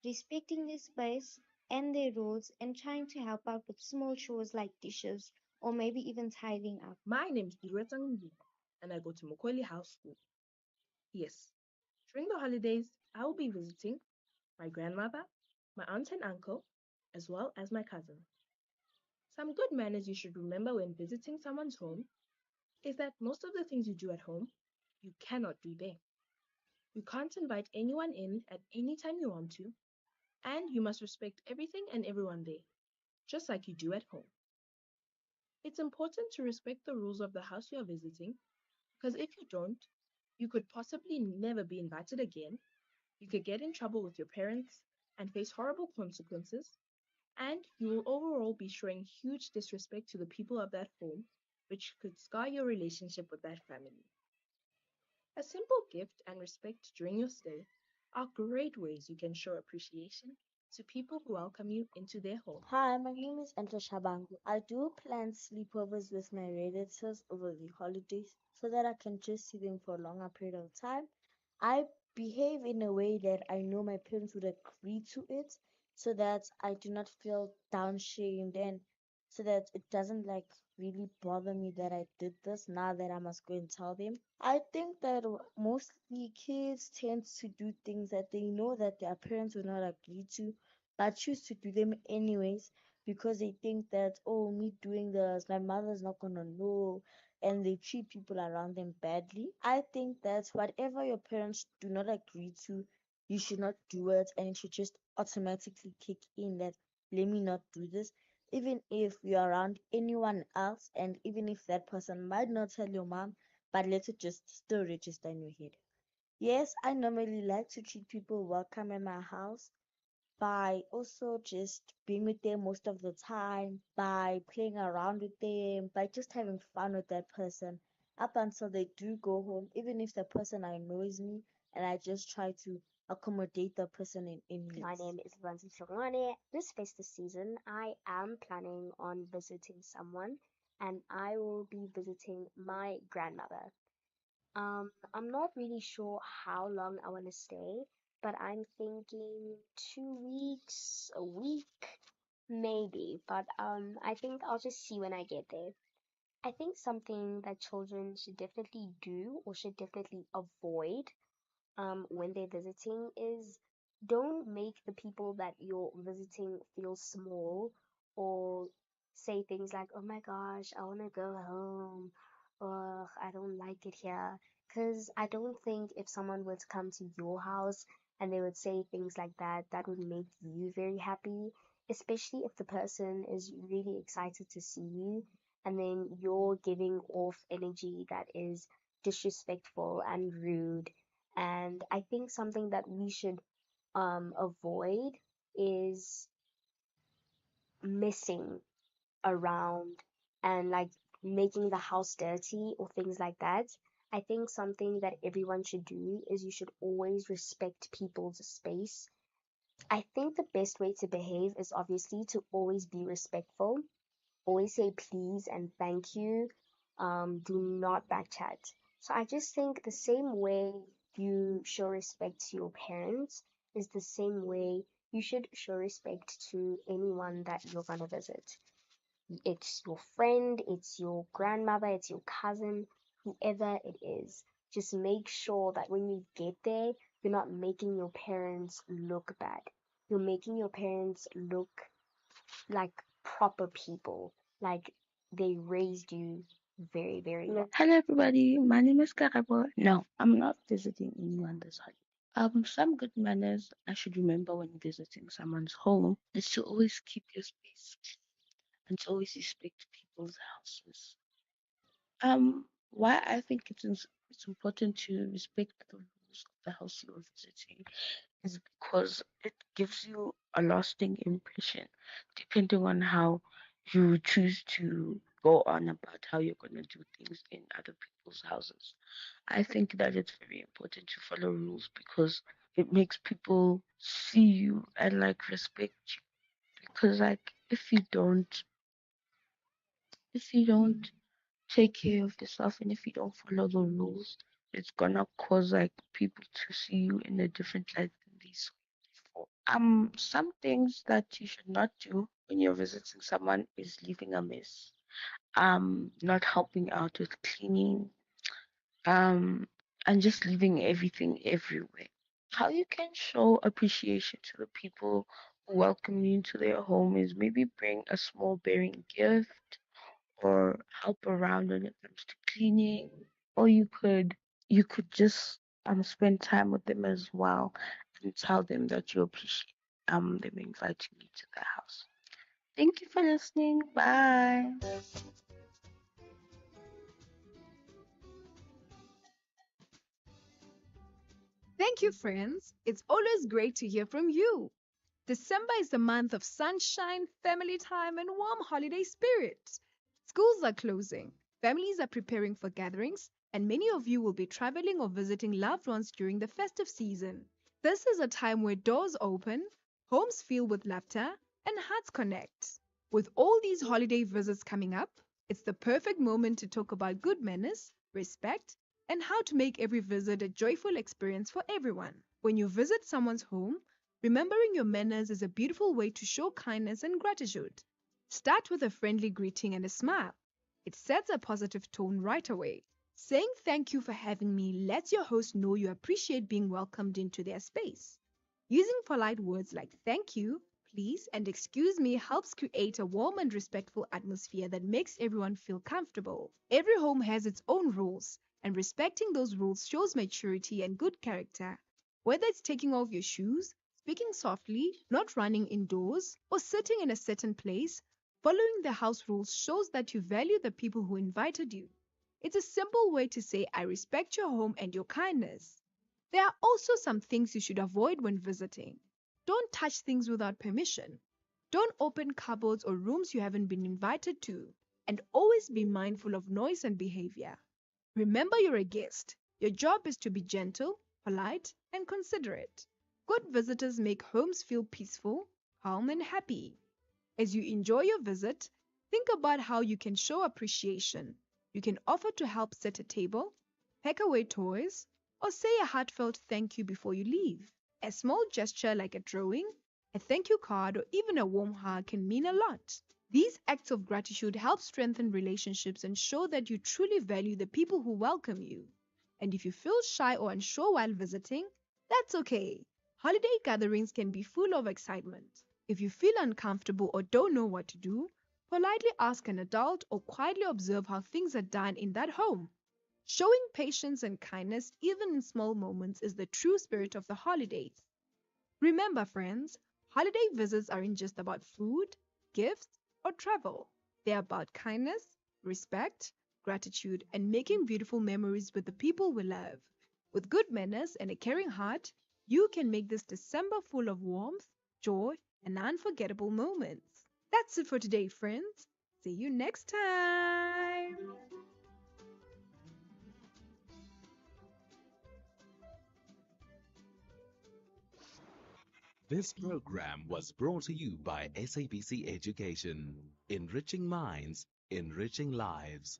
[SPEAKER 10] respecting their space and their rules, and trying to help out with small chores like dishes or maybe even tidying up.
[SPEAKER 11] My name is Birweta Ngumbiba, and I go to Mokweli House School. Yes, during the holidays, I will be visiting my grandmother, my aunt and uncle, as well as my cousin. Some good manners you should remember when visiting someone's home is that most of the things you do at home, you cannot do there. You can't invite anyone in at any time you want to, and you must respect everything and everyone there, just like you do at home. It's important to respect the rules of the house you are visiting because if you don't, you could possibly never be invited again, you could get in trouble with your parents and face horrible consequences, and you will overall be showing huge disrespect to the people of that home, which could scar your relationship with that family. A simple gift and respect during your stay are great ways you can show appreciation to people who welcome you into their home.
[SPEAKER 12] Hi, my name is Enta Shabangu. I do plan sleepovers with my relatives over the holidays so that I can just see them for a longer period of time. I behave in a way that I know my parents would agree to it so that I do not feel down shamed and so that it doesn't like really bother me that I did this now that I must go and tell them. I think that mostly kids tend to do things that they know that their parents will not agree to but choose to do them anyways because they think that, oh, me doing this, my mother's not gonna know, and they treat people around them badly. I think that whatever your parents do not agree to, you should not do it, and it should just automatically kick in that let me not do this. Even if you're around anyone else, and even if that person might not tell your mom, but let it just still register in your head. Yes, I normally like to treat people welcome in my house by also just being with them most of the time, by playing around with them, by just having fun with that person up until they do go home, even if the person annoys me, and I just try to accommodate the person in any
[SPEAKER 13] My
[SPEAKER 12] ways.
[SPEAKER 13] name is Vanzi Songwane. This festive season, I am planning on visiting someone, and I will be visiting my grandmother. I'm not really sure how long I want to stay, but I'm thinking 2 weeks, a week, maybe. But I think I'll just see when I get there. I think something that children should definitely do or should definitely avoid when they're visiting is don't make the people that you're visiting feel small or say things like, oh my gosh, I want to go home, or I don't like it here. Because I don't think if someone were to come to your house and they would say things like that, that would make you very happy, especially if the person is really excited to see you and then you're giving off energy that is disrespectful and rude. And I think something that we should avoid is messing around and like making the house dirty or things like that. I think something that everyone should do is you should always respect people's space. I think the best way to behave is obviously to always be respectful, always say please and thank you. Do not backchat. So I just think the same way you show respect to your parents is the same way you should show respect to anyone that you're gonna visit. It's your friend, it's your grandmother, it's your cousin, whoever it is. Just make sure that when you get there, you're not making your parents look bad. You're making your parents look like proper people, like they raised you very, very well.
[SPEAKER 14] Hello, everybody. My name is Karabo. No, I'm not visiting anyone this holiday. Some good manners I should remember when visiting someone's home is to always keep your space and to always respect people's houses. Why I think it's important to respect the rules of the house you're visiting is because it gives you a lasting impression, depending on how you choose to go on about how you're going to do things in other people's houses. I think that it's very important to follow rules because it makes people see you and like respect you. Because like if you don't take care of yourself and if you don't follow the rules, it's gonna cause like people to see you in a different light than they saw you before. Some things that you should not do when you're visiting someone is leaving a mess. Not helping out with cleaning. And just leaving everything everywhere. How you can show appreciation to the people who welcome you into their home is maybe bring a small bearing gift or help around when it comes to cleaning, or you could just spend time with them as well and tell them that you appreciate them inviting you to their house. Thank you for listening. Bye.
[SPEAKER 9] Thank you, friends. It's always great to hear from you. December is the month of sunshine, family time, and warm holiday spirit. Schools are closing, families are preparing for gatherings, and many of you will be traveling or visiting loved ones during the festive season. This is a time where doors open, homes fill with laughter, and hearts connect. With all these holiday visits coming up, it's the perfect moment to talk about good manners, respect, and how to make every visit a joyful experience for everyone. When you visit someone's home, remembering your manners is a beautiful way to show kindness and gratitude. Start with a friendly greeting and a smile. It sets a positive tone right away. Saying thank you for having me lets your host know you appreciate being welcomed into their space. Using polite words like thank you, please, and excuse me helps create a warm and respectful atmosphere that makes everyone feel comfortable. Every home has its own rules, and respecting those rules shows maturity and good character. Whether it's taking off your shoes, speaking softly, not running indoors, or sitting in a certain place, following the house rules shows that you value the people who invited you. It's a simple way to say, I respect your home and your kindness. There are also some things you should avoid when visiting. Don't touch things without permission. Don't open cupboards or rooms you haven't been invited to. And always be mindful of noise and behavior. Remember, you're a guest. Your job is to be gentle, polite, and considerate. Good visitors make homes feel peaceful, calm, and happy. As you enjoy your visit, think about how you can show appreciation. You can offer to help set a table, pack away toys, or say a heartfelt thank you before you leave. A small gesture like a drawing, a thank you card, or even a warm hug can mean a lot. These acts of gratitude help strengthen relationships and show that you truly value the people who welcome you. And if you feel shy or unsure while visiting, that's okay. Holiday gatherings can be full of excitement. If you feel uncomfortable or don't know what to do, politely ask an adult or quietly observe how things are done in that home. Showing patience and kindness, even in small moments, is the true spirit of the holidays. Remember, friends, holiday visits aren't just about food, gifts, or travel. They're about kindness, respect, gratitude, and making beautiful memories with the people we love. With good manners and a caring heart, you can make this December full of warmth, joy, and unforgettable moments. That's it for today, friends. See you next time.
[SPEAKER 3] This program was brought to you by SABC Education, enriching minds, enriching lives.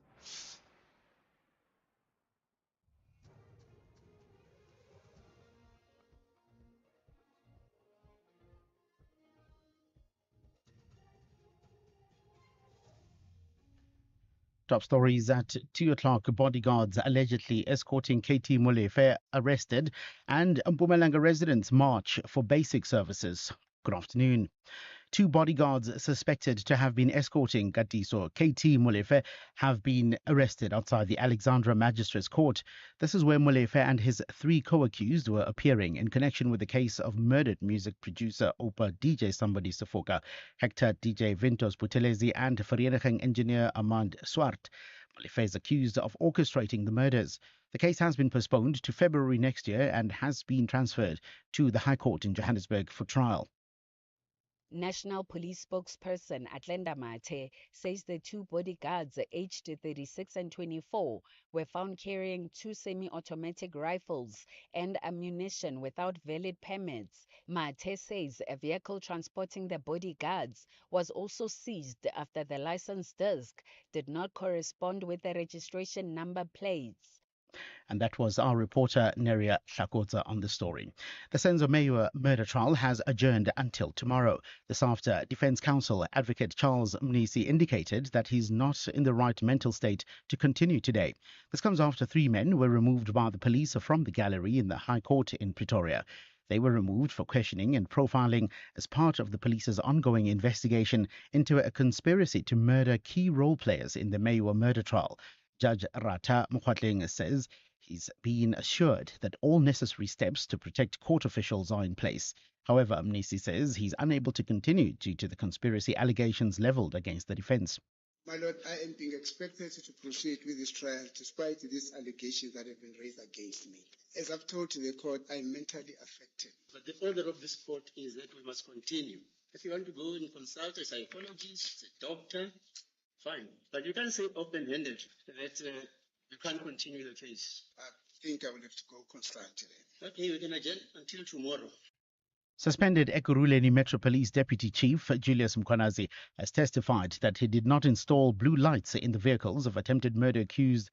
[SPEAKER 4] Top stories at 2 o'clock. Bodyguards allegedly escorting KT Molefe arrested, and Mpumalanga residents march for basic services. Good afternoon. Two bodyguards suspected to have been escorting Katiso KT Molefe have been arrested outside the Alexandra Magistrates Court. This is where Molefe and his three co-accused were appearing in connection with the case of murdered music producer Opa DJ Somebody Safoka, Hector DJ Vintos Putelezi, and Vereniging engineer Amand Swart. Molefe is accused of orchestrating the murders. The case has been postponed to February next year and has been transferred to the High Court in Johannesburg for trial.
[SPEAKER 15] National Police spokesperson Atlenda Mate says the two bodyguards aged 36 and 24 were found carrying two semi-automatic rifles and ammunition without valid permits. Mate says a vehicle transporting the bodyguards was also seized after the license disc did not correspond with the registration number plates.
[SPEAKER 4] And that was our reporter Neria Shakota on the story. The Senzo Mayor murder trial has adjourned until tomorrow. This after Defence Counsel Advocate Charles Mnisi indicated that he's not in the right mental state to continue today. This comes after three men were removed by the police from the gallery in the High Court in Pretoria. They were removed for questioning and profiling as part of the police's ongoing investigation into a conspiracy to murder key role players in the Mayor murder trial. Judge Rata Mokwatleng says he's been assured that all necessary steps to protect court officials are in place. However, Mnisi says he's unable to continue due to the conspiracy allegations leveled against the defense.
[SPEAKER 16] My Lord, I am being expected to proceed with this trial despite these allegations that have been raised against me. As I've told the court, I am mentally affected.
[SPEAKER 17] But the order of this court is that we must continue. If you want to go and consult a psychologist, a doctor, fine. But you can't say open-handed that you can't continue the case.
[SPEAKER 16] I think I will have to go consult today.
[SPEAKER 17] Okay, we can adjourn until tomorrow.
[SPEAKER 4] Suspended Ekurhuleni Metro Police Deputy Chief Julius Mkhwanazi has testified that he did not install blue lights in the vehicles of attempted murder accused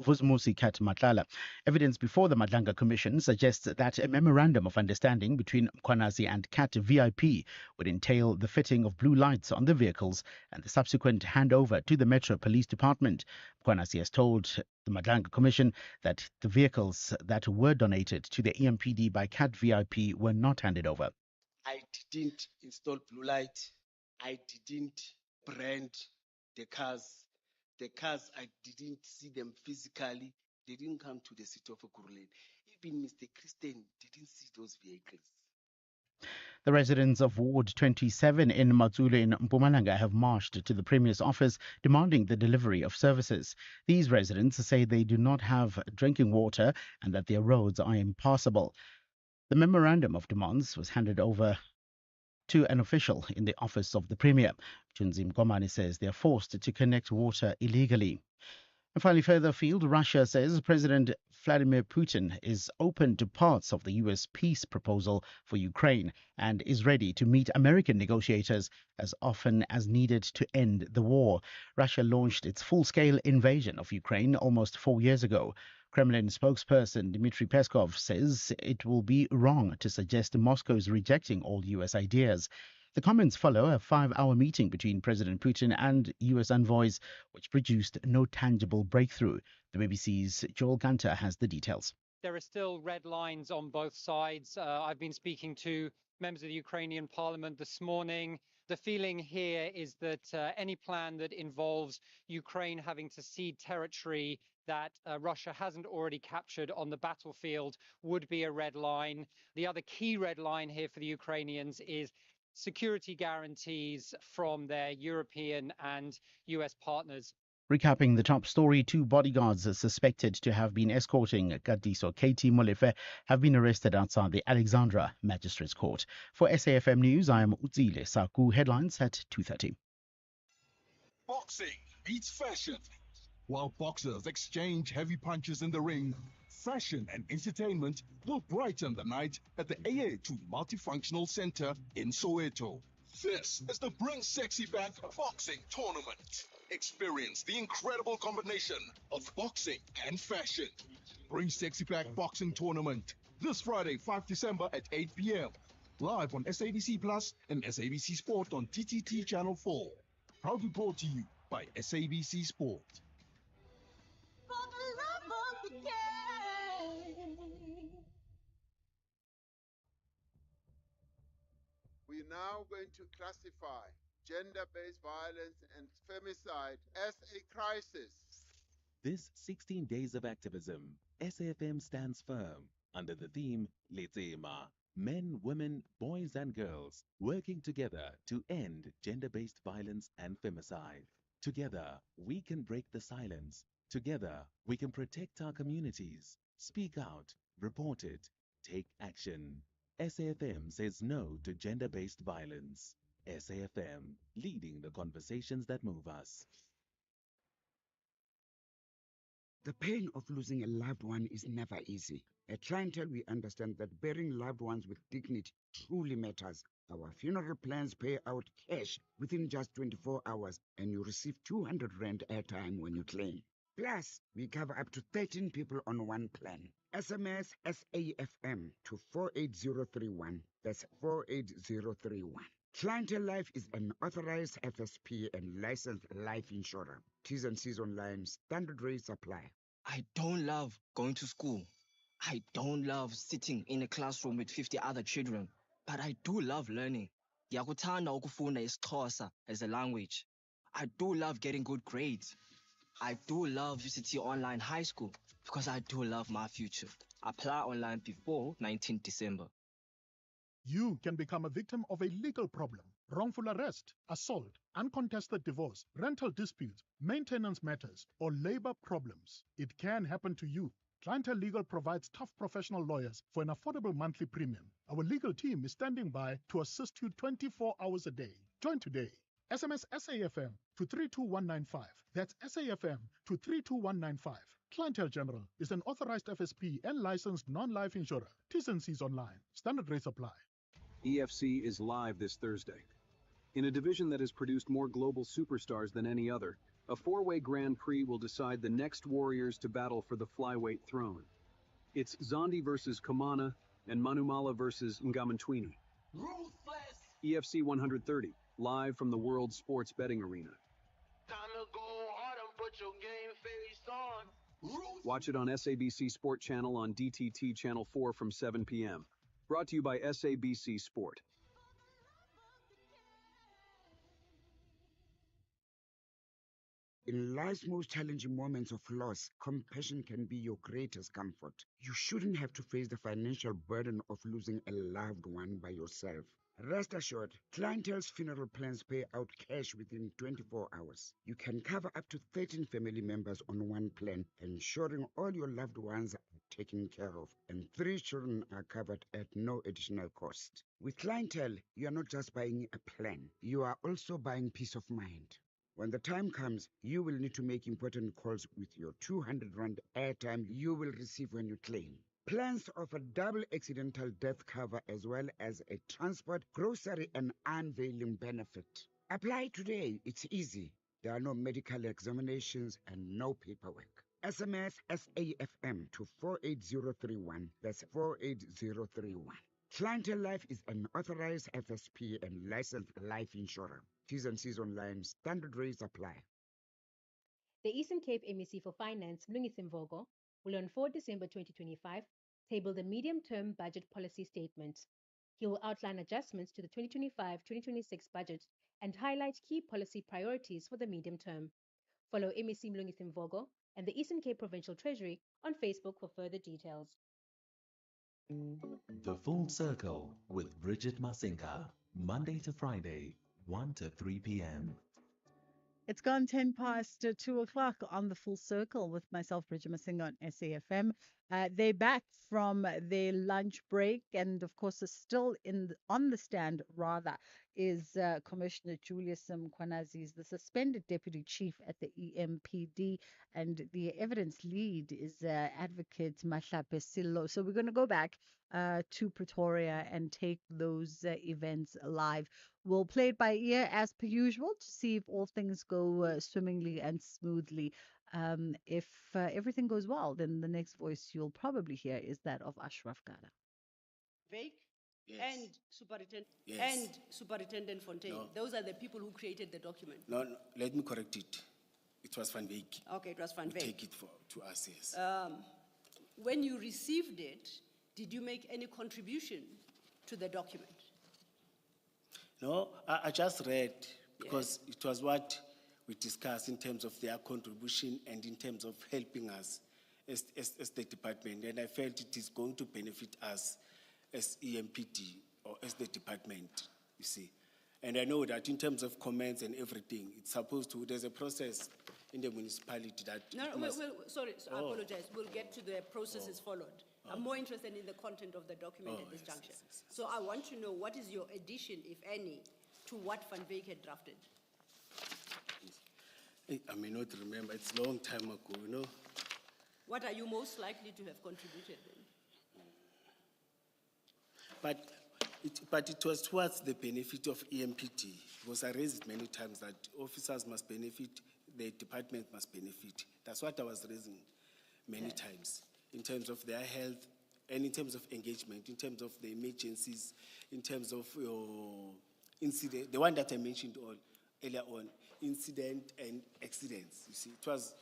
[SPEAKER 4] Vusmusi Kat Matlala. Evidence before the Madlanga Commission suggests that a memorandum of understanding between Mkhwanazi and Kat VIP would entail the fitting of blue lights on the vehicles and the subsequent handover to the Metro Police Department. Mkhwanazi has told the Madlanga Commission that the vehicles that were donated to the EMPD by Cat VIP were not handed over.
[SPEAKER 16] I didn't install blue light. I didn't brand the cars. The cars, I didn't see them physically. They didn't come to the city of Ekurhuleni. Even Mr. Christian didn't see those vehicles.
[SPEAKER 4] The residents of Ward 27 in Matsulu in Mpumalanga have marched to the Premier's office demanding the delivery of services. These residents say they do not have drinking water and that their roads are impassable. The memorandum of demands was handed over to an official in the office of the Premier. Chunzi Mkomani says they are forced to connect water illegally. And finally, further afield, Russia says President Vladimir Putin is open to parts of the U.S. peace proposal for Ukraine and is ready to meet American negotiators as often as needed to end the war. Russia launched its full-scale invasion of Ukraine almost 4 years ago. Kremlin spokesperson Dmitry Peskov says it will be wrong to suggest Moscow is rejecting all U.S. ideas. The comments follow a 5-hour meeting between President Putin and U.S. envoys, which produced no tangible breakthrough. The BBC's Joel Gunter has the details.
[SPEAKER 18] There are still red lines on both sides. I've been speaking to members of the Ukrainian parliament this morning. The feeling here is that any plan that involves Ukraine having to cede territory that Russia hasn't already captured on the battlefield would be a red line. The other key red line here for the Ukrainians is security guarantees from their European and US partners.
[SPEAKER 4] Recapping the top story, 2 bodyguards suspected to have been escorting Katiso Katie Molefe have been arrested outside the Alexandra Magistrates Court. For SAFM News, I am Utsile Saku. Headlines at 2:30.
[SPEAKER 19] Boxing meets fashion. While boxers exchange heavy punches in the ring, fashion and entertainment will brighten the night at the AA2 Multifunctional Center in Soweto. This is the Bring Sexy Back Boxing Tournament. Experience the incredible combination of boxing and fashion. Bring Sexy Back Boxing Tournament this Friday, 5 December at 8 p.m. Live on SABC Plus and SABC Sport on TTT Channel 4. Proudly brought to you by SABC Sport.
[SPEAKER 20] We're now going to classify gender-based violence and femicide as a crisis.
[SPEAKER 3] This 16 days of activism, SAFM stands firm under the theme Letsema, men, women, boys and girls working together to end gender-based violence and femicide. Together, we can break the silence. Together, we can protect our communities. Speak out, report it, take action. SAFM says no to gender-based violence. SAFM, leading the conversations that move us.
[SPEAKER 21] The pain of losing a loved one is never easy. At Clientele, we understand that burying loved ones with dignity truly matters. Our funeral plans pay out cash within just 24 hours, and you receive 200 Rand airtime when you claim. Plus, we cover up to 13 people on one plan. SMS SAFM to 48031. That's 48031. Clientele Life is an authorized FSP and licensed life insurer. T's and C's online. Standard rates apply.
[SPEAKER 22] I don't love going to school. I don't love sitting in a classroom with 50 other children. But I do love learning. Yakuthanda ukufunda isiXhosa as a language. I do love getting good grades. I do love UCT Online High School because I do love my future. Apply online before 19 December.
[SPEAKER 7] You can become a victim of a legal problem. wrongful arrest, assault, uncontested divorce, rental disputes, maintenance matters, or labor problems. It can happen to you. Clientele Legal provides tough professional lawyers for an affordable monthly premium. Our legal team is standing by to assist you 24 hours a day. Join today. SMS SAFM to 32195. That's SAFM to 32195. Clientele General is an authorized FSP and licensed non-life insurer. T's and C's online. Standard rates apply.
[SPEAKER 2] EFC is live this Thursday. In a division that has produced more global superstars than any other, a four-way Grand Prix will decide the next warriors to battle for the flyweight throne. It's Zondi versus Kamana and Manumala versus Ngamantwini.
[SPEAKER 6] Ruthless!
[SPEAKER 2] EFC 130, live from the World Sports Betting Arena.
[SPEAKER 6] Time to go hard and put your game face on.
[SPEAKER 2] Watch it on SABC Sport Channel on DTT Channel 4 from 7 p.m. Brought to you by SABC Sport.
[SPEAKER 21] In life's most challenging moments of loss, compassion can be your greatest comfort. You shouldn't have to face the financial burden of losing a loved one by yourself. Rest assured, Clientele's funeral plans pay out cash within 24 hours. You can cover up to 13 family members on one plan, ensuring all your loved ones are taken care of, and 3 children are covered at no additional cost. With Clientele, you are not just buying a plan, you are also buying peace of mind. When the time comes, you will need to make important calls with your 200 Rand airtime you will receive when you claim. Plans offer double accidental death cover as well as a transport, grocery, and unveiling benefit. Apply today. It's easy. There are no medical examinations and no paperwork. SMS SAFM to 48031. That's 48031. Clientele Life is an authorized FSP and licensed life insurer. T's and C's online. Standard rates apply.
[SPEAKER 23] The Eastern Cape MEC for Finance, Mlungisi Mvogo, will on 4 December 2025 table the medium-term budget policy statement. He will outline adjustments to the 2025-2026 budget and highlight key policy priorities for the medium term. Follow MEC Mlungisi Mvogo and the Eastern Cape Provincial Treasury on Facebook for further details.
[SPEAKER 3] The Full Circle with Bridget Masinga, Monday to Friday, 1 to 3 p.m.
[SPEAKER 1] It's gone 10 past 2 o'clock on the Full Circle with myself, Bridget Masinga on SAFM. They're back from their lunch break, and of course, still on the stand, rather, is Commissioner Julius Mkhwanazi, the suspended deputy chief at the EMPD, and the evidence lead is Advocate Mahlape Sillo. So we're going to go back to Pretoria and take those events live. We'll play it by ear as per usual to see if all things go swimmingly and smoothly. If everything goes well, then the next voice you'll probably hear is that of Ashraf Gada.
[SPEAKER 24] Veik
[SPEAKER 17] Yes.
[SPEAKER 24] and
[SPEAKER 17] Yes.
[SPEAKER 24] Superintendent Fontaine.
[SPEAKER 17] No.
[SPEAKER 24] Those are the people who created the document.
[SPEAKER 17] No, let me correct it. It was Van Veek.
[SPEAKER 24] Okay, it was Van
[SPEAKER 17] We
[SPEAKER 24] Veek.
[SPEAKER 17] take it to us, yes.
[SPEAKER 24] When you received it, did you make any contribution to the document?
[SPEAKER 17] No, I just read because it was what we discussed in terms of their contribution and in terms of helping us as the department. And I felt it is going to benefit us as EMPD or as the department, you see. And I know that in terms of comments and everything, it's supposed to, there's a process in the municipality that.
[SPEAKER 24] Sorry, I apologize. We'll get to the processes followed. I'm more interested in the content of the document at this juncture. So I want to know what is your addition, if any, to what Van Veek had drafted?
[SPEAKER 17] I may not remember, it's a long time ago, you know.
[SPEAKER 24] What are you most likely to have contributed then?
[SPEAKER 17] But it was towards the benefit of EMPD, because I raised it many times that officers must benefit, the department must benefit. That's what I was raising many times, in terms of their health and in terms of engagement, in terms of the emergencies, in terms of incident, the one that I mentioned earlier on, incident and accidents. You see, it was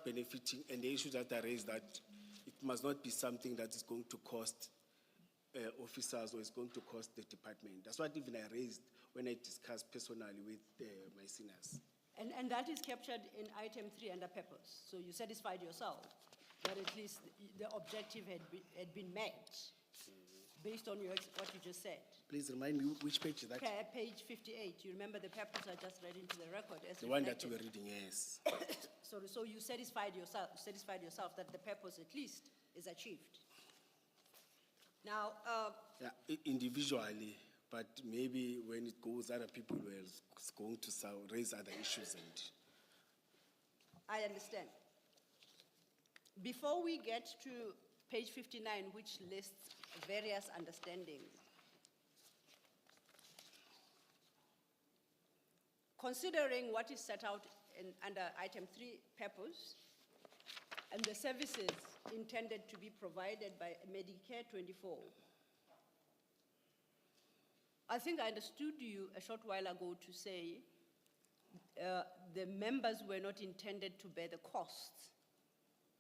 [SPEAKER 17] benefiting, and the issue that I raised that it must not be something that is going to cost officers or is going to cost the department. That's what even I raised when I discussed personally with my seniors.
[SPEAKER 24] And that is captured in item 3 under purpose. So you satisfied yourself that at least the objective had been met based on what you just said.
[SPEAKER 17] Please remind me which page is that?
[SPEAKER 24] Page 58. You remember the purpose I just read into the record as
[SPEAKER 17] The one that you
[SPEAKER 24] reflected.
[SPEAKER 17] were reading, yes.
[SPEAKER 24] Sorry, so you satisfied yourself that the purpose at least is achieved. Now,
[SPEAKER 17] Yeah, individually, but maybe when it goes, other people were going to raise other issues and.
[SPEAKER 24] I understand. Before we get to page 59, which lists various understandings, considering what is set out under item 3, purpose, and the services intended to be provided by Medicare 24, I think I understood you a short while ago to say the members were not intended to bear the costs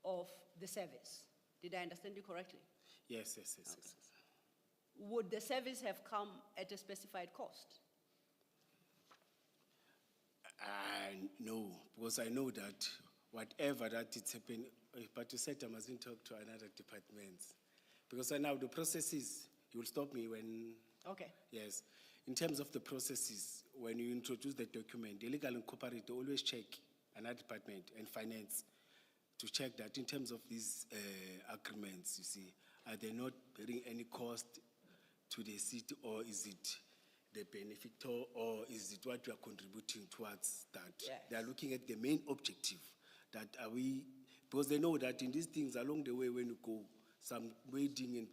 [SPEAKER 24] of the service. Did I understand you correctly?
[SPEAKER 17] Yes.
[SPEAKER 24] Would the service have come at a specified cost?
[SPEAKER 17] No, because I know that whatever that it's happening, but you said I mustn't talk to another departments. Because now the processes, you'll stop me when.
[SPEAKER 24] Okay.
[SPEAKER 17] Yes. In terms of the processes, when you introduce the document, the legal and corporate always check another department and finance to check that in terms of these agreements, you see, are they not bearing any cost to the city, or is it the benefactor, or is it what we are contributing towards that?
[SPEAKER 24] Yes.
[SPEAKER 17] They are looking at the main objective, that are we, because they know that in these things along the way when you go, some wording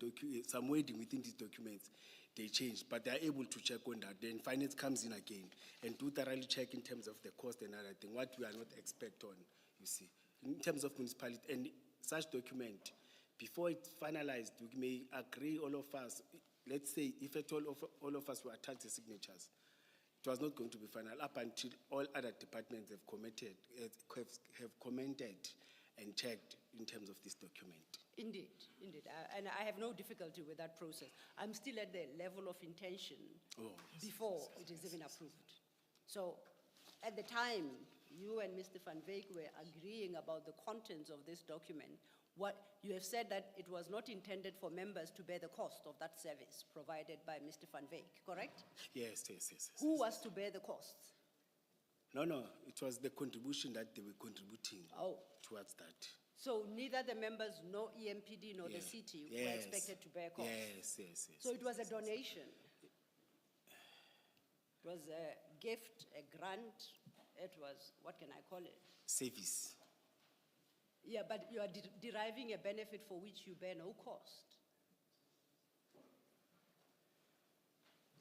[SPEAKER 17] within these documents, they change, but they are able to check on that. Then finance comes in again and do thoroughly check in terms of the cost and other thing, what we are not expect on, you see. In terms of municipality, and such document, before it's finalized, we may agree all of us, let's say if at all of us were attached the signatures, it was not going to be final up until all other departments have commented and checked in terms of this document.
[SPEAKER 24] Indeed. And I have no difficulty with that process. I'm still at the level of intention before it is even approved. So at the time, you and Mr. Van Wyk were agreeing about the contents of this document. What you have said that it was not intended for members to bear the cost of that service provided by Mr. Van Wyk, correct?
[SPEAKER 17] Yes.
[SPEAKER 24] Who was to bear the costs?
[SPEAKER 17] No, it was the contribution that they were contributing towards that.
[SPEAKER 24] So neither the members, nor EMPD, nor the city were expected to bear costs?
[SPEAKER 17] Yes.
[SPEAKER 24] So it was a donation? It was a gift, a grant, it was, what can I call it?
[SPEAKER 17] Service.
[SPEAKER 24] Yeah, but you are deriving a benefit for which you bear no cost.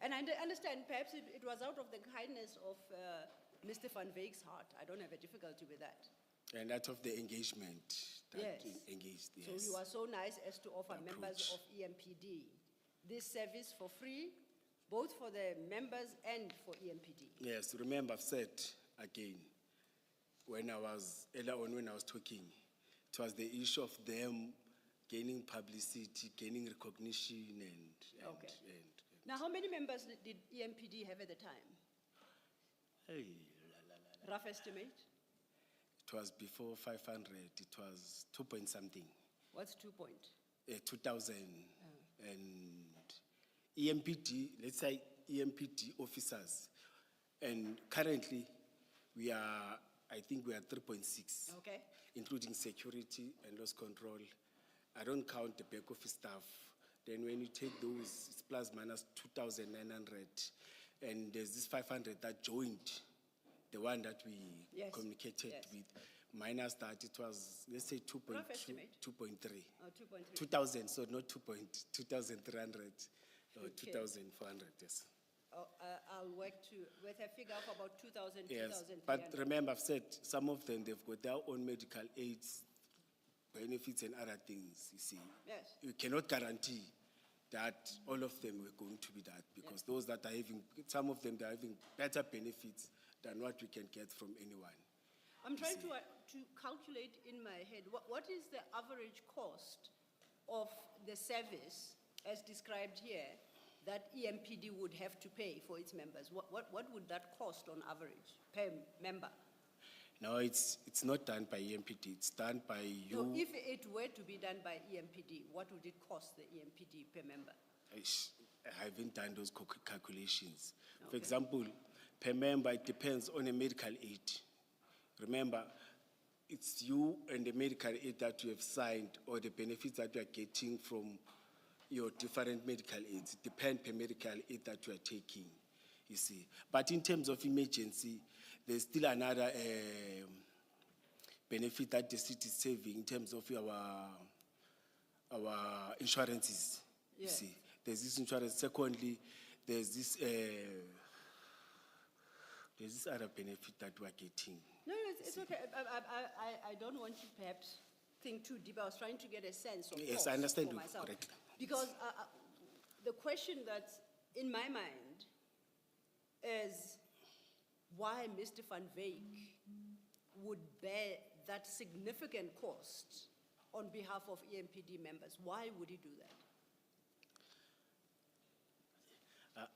[SPEAKER 24] And I understand, perhaps it was out of the kindness of Mr. Van Wyk's heart. I don't have a difficulty with that.
[SPEAKER 17] And out of the engagement that engaged, yes.
[SPEAKER 24] So you are so nice as to offer members of EMPD this service for free, both for the members and for EMPD.
[SPEAKER 17] Yes, remember I've said again, earlier on when I was talking, it was the issue of them gaining publicity, gaining recognition and
[SPEAKER 24] Now, how many members did EMPD have at the time? Rough estimate?
[SPEAKER 17] It was before 500, it was 2 point something.
[SPEAKER 24] What's 2 point?
[SPEAKER 17] 2000. And EMPD, let's say EMPD officers. And currently, I think we are 3.6.
[SPEAKER 24] Okay.
[SPEAKER 17] Including security and loss control. I don't count the back office staff. Then when you take those, it's plus minus 2,900. And there's this 500 that joined, the one that we communicated with. Minus that, it was, let's say 2.2, 2.3.
[SPEAKER 24] Oh, 2.3.
[SPEAKER 17] 2,000, so not 2,300 or 2,400, yes.
[SPEAKER 24] I'll work with a figure of about 2,000,
[SPEAKER 17] Yes,
[SPEAKER 24] 2,300.
[SPEAKER 17] but remember, I've said some of them, they've got their own medical aids, benefits and other things, you see.
[SPEAKER 24] Yes.
[SPEAKER 17] You cannot guarantee that all of them were going to be that, because those that are having, some of them, they're having better benefits than what we can get from anyone.
[SPEAKER 24] I'm trying to calculate in my head, what is the average cost of the service, as described here, that EMPD would have to pay for its members? What would that cost on average per member?
[SPEAKER 17] No, it's not done by EMPD, it's done by you.
[SPEAKER 24] So if it were to be done by EMPD, what would it cost the EMPD per member?
[SPEAKER 16] I haven't done those calculations. For example, per member, it depends on a medical aid. Remember, it's you and the medical aid that you have signed or the benefits that you are getting from your different medical aids. It depends per medical aid that you are taking, you see. But in terms of emergency, there's still another benefit that the city is saving in terms of our insurances, you see. There's this insurance. Secondly, there's this other benefit that we're getting.
[SPEAKER 24] No, it's okay. I don't want to perhaps think too deep. I was trying to get a sense of
[SPEAKER 16] Yes,
[SPEAKER 24] cost
[SPEAKER 16] I understand
[SPEAKER 24] for
[SPEAKER 16] you
[SPEAKER 24] myself.
[SPEAKER 16] correctly.
[SPEAKER 24] Because the question that's in my mind is why Mr. Van Wyk would bear that significant cost on behalf of EMPD members. Why would he do that?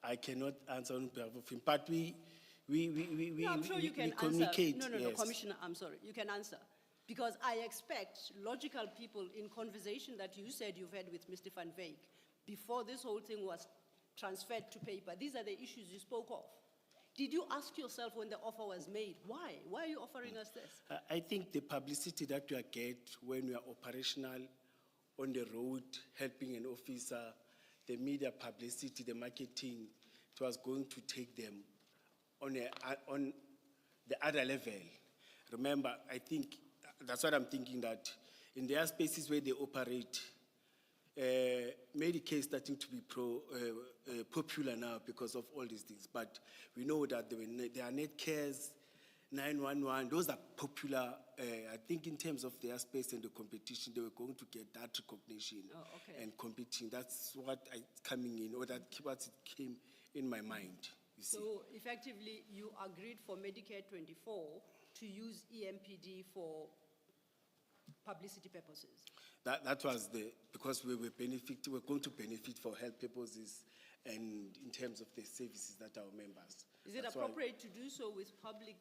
[SPEAKER 16] I cannot answer on behalf of him, but we
[SPEAKER 24] I'm sure you can
[SPEAKER 16] communicate.
[SPEAKER 24] answer. No,
[SPEAKER 16] yes.
[SPEAKER 24] Commissioner, I'm sorry. You can answer. Because I expect logical people in conversation that you said you've had with Mr. Van Wyk before this whole thing was transferred to paper. These are the issues you spoke of. Did you ask yourself when the offer was made, why? Why are you offering us this?
[SPEAKER 16] I think the publicity that we get when we are operational on the road, helping an officer, the media publicity, the marketing, it was going to take them on the other level. Remember, I think that's what I'm thinking, that in their spaces where they operate, Medicare is starting to be popular now because of all these things. But we know that there are net cares, 911, those are popular. I think in terms of their space and the competition, they were going to get that recognition and competing. That's what coming in, or that what came in my mind. You see.
[SPEAKER 24] So effectively, you agreed for Medicare 24 to use EMPD for publicity purposes.
[SPEAKER 16] That was because we were going to benefit for health purposes and in terms of the services that our members.
[SPEAKER 24] Is it appropriate to do so with public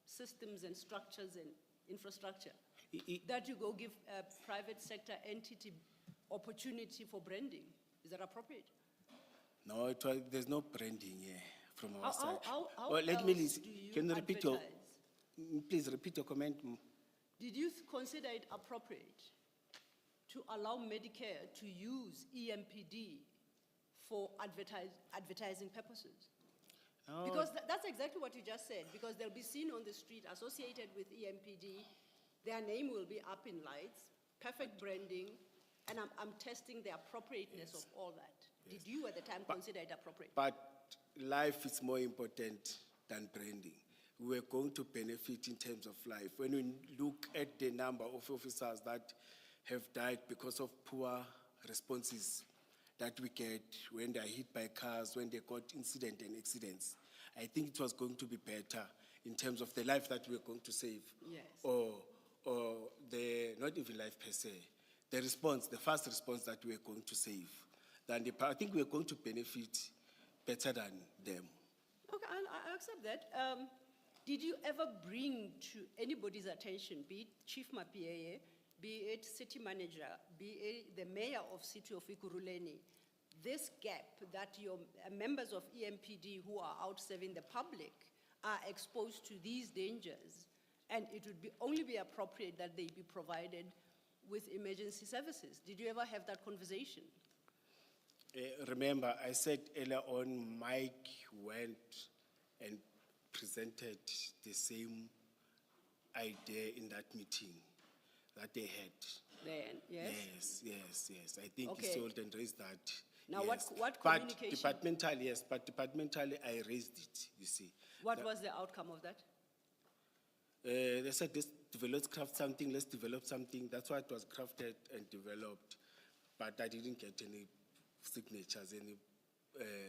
[SPEAKER 24] systems and structures and infrastructure? That you go give a private sector entity opportunity for branding? Is that appropriate?
[SPEAKER 16] No, there's no branding here from our side.
[SPEAKER 24] Let me listen.
[SPEAKER 16] Can you repeat please repeat your comment?
[SPEAKER 24] Did you consider it appropriate to allow Medicare to use EMPD for advertising purposes?
[SPEAKER 16] No.
[SPEAKER 24] Because that's exactly what you just said, because they'll be seen on the street associated with EMPD, their name will be up in lights, perfect branding, and I'm testing the appropriateness of all that. Did you at the time consider it appropriate?
[SPEAKER 16] But life is more important than branding. We are going to benefit in terms of life. When we look at the number of officers that have died because of poor responses that we get when they are hit by cars, when they got incident and accidents, I think it was going to be better in terms of the life that we are going to save.
[SPEAKER 24] Yes.
[SPEAKER 16] Or the, not even life per se, the response, the first response that we are going to save. I think we are going to benefit better than them.
[SPEAKER 24] Okay, I accept that. Did you ever bring to anybody's attention, be it Chief Mapieye, be it city manager, be it the mayor of city of Ikuruleni, this gap that your members of EMPD who are out serving the public are exposed to these dangers, and it would only be appropriate that they be provided with emergency services? Did you ever have that conversation?
[SPEAKER 16] Remember, I said earlier on, Mike went and presented the same idea in that meeting that they had.
[SPEAKER 24] Then, yes?
[SPEAKER 16] Yes. I think he sold and raised that.
[SPEAKER 24] Now,
[SPEAKER 16] yes.
[SPEAKER 24] what communication?
[SPEAKER 16] But departmentally, I raised it, you see.
[SPEAKER 24] What was the outcome of that?
[SPEAKER 16] They said, let's craft something, let's develop something. That's why it was crafted and developed. But I didn't get any signatures, any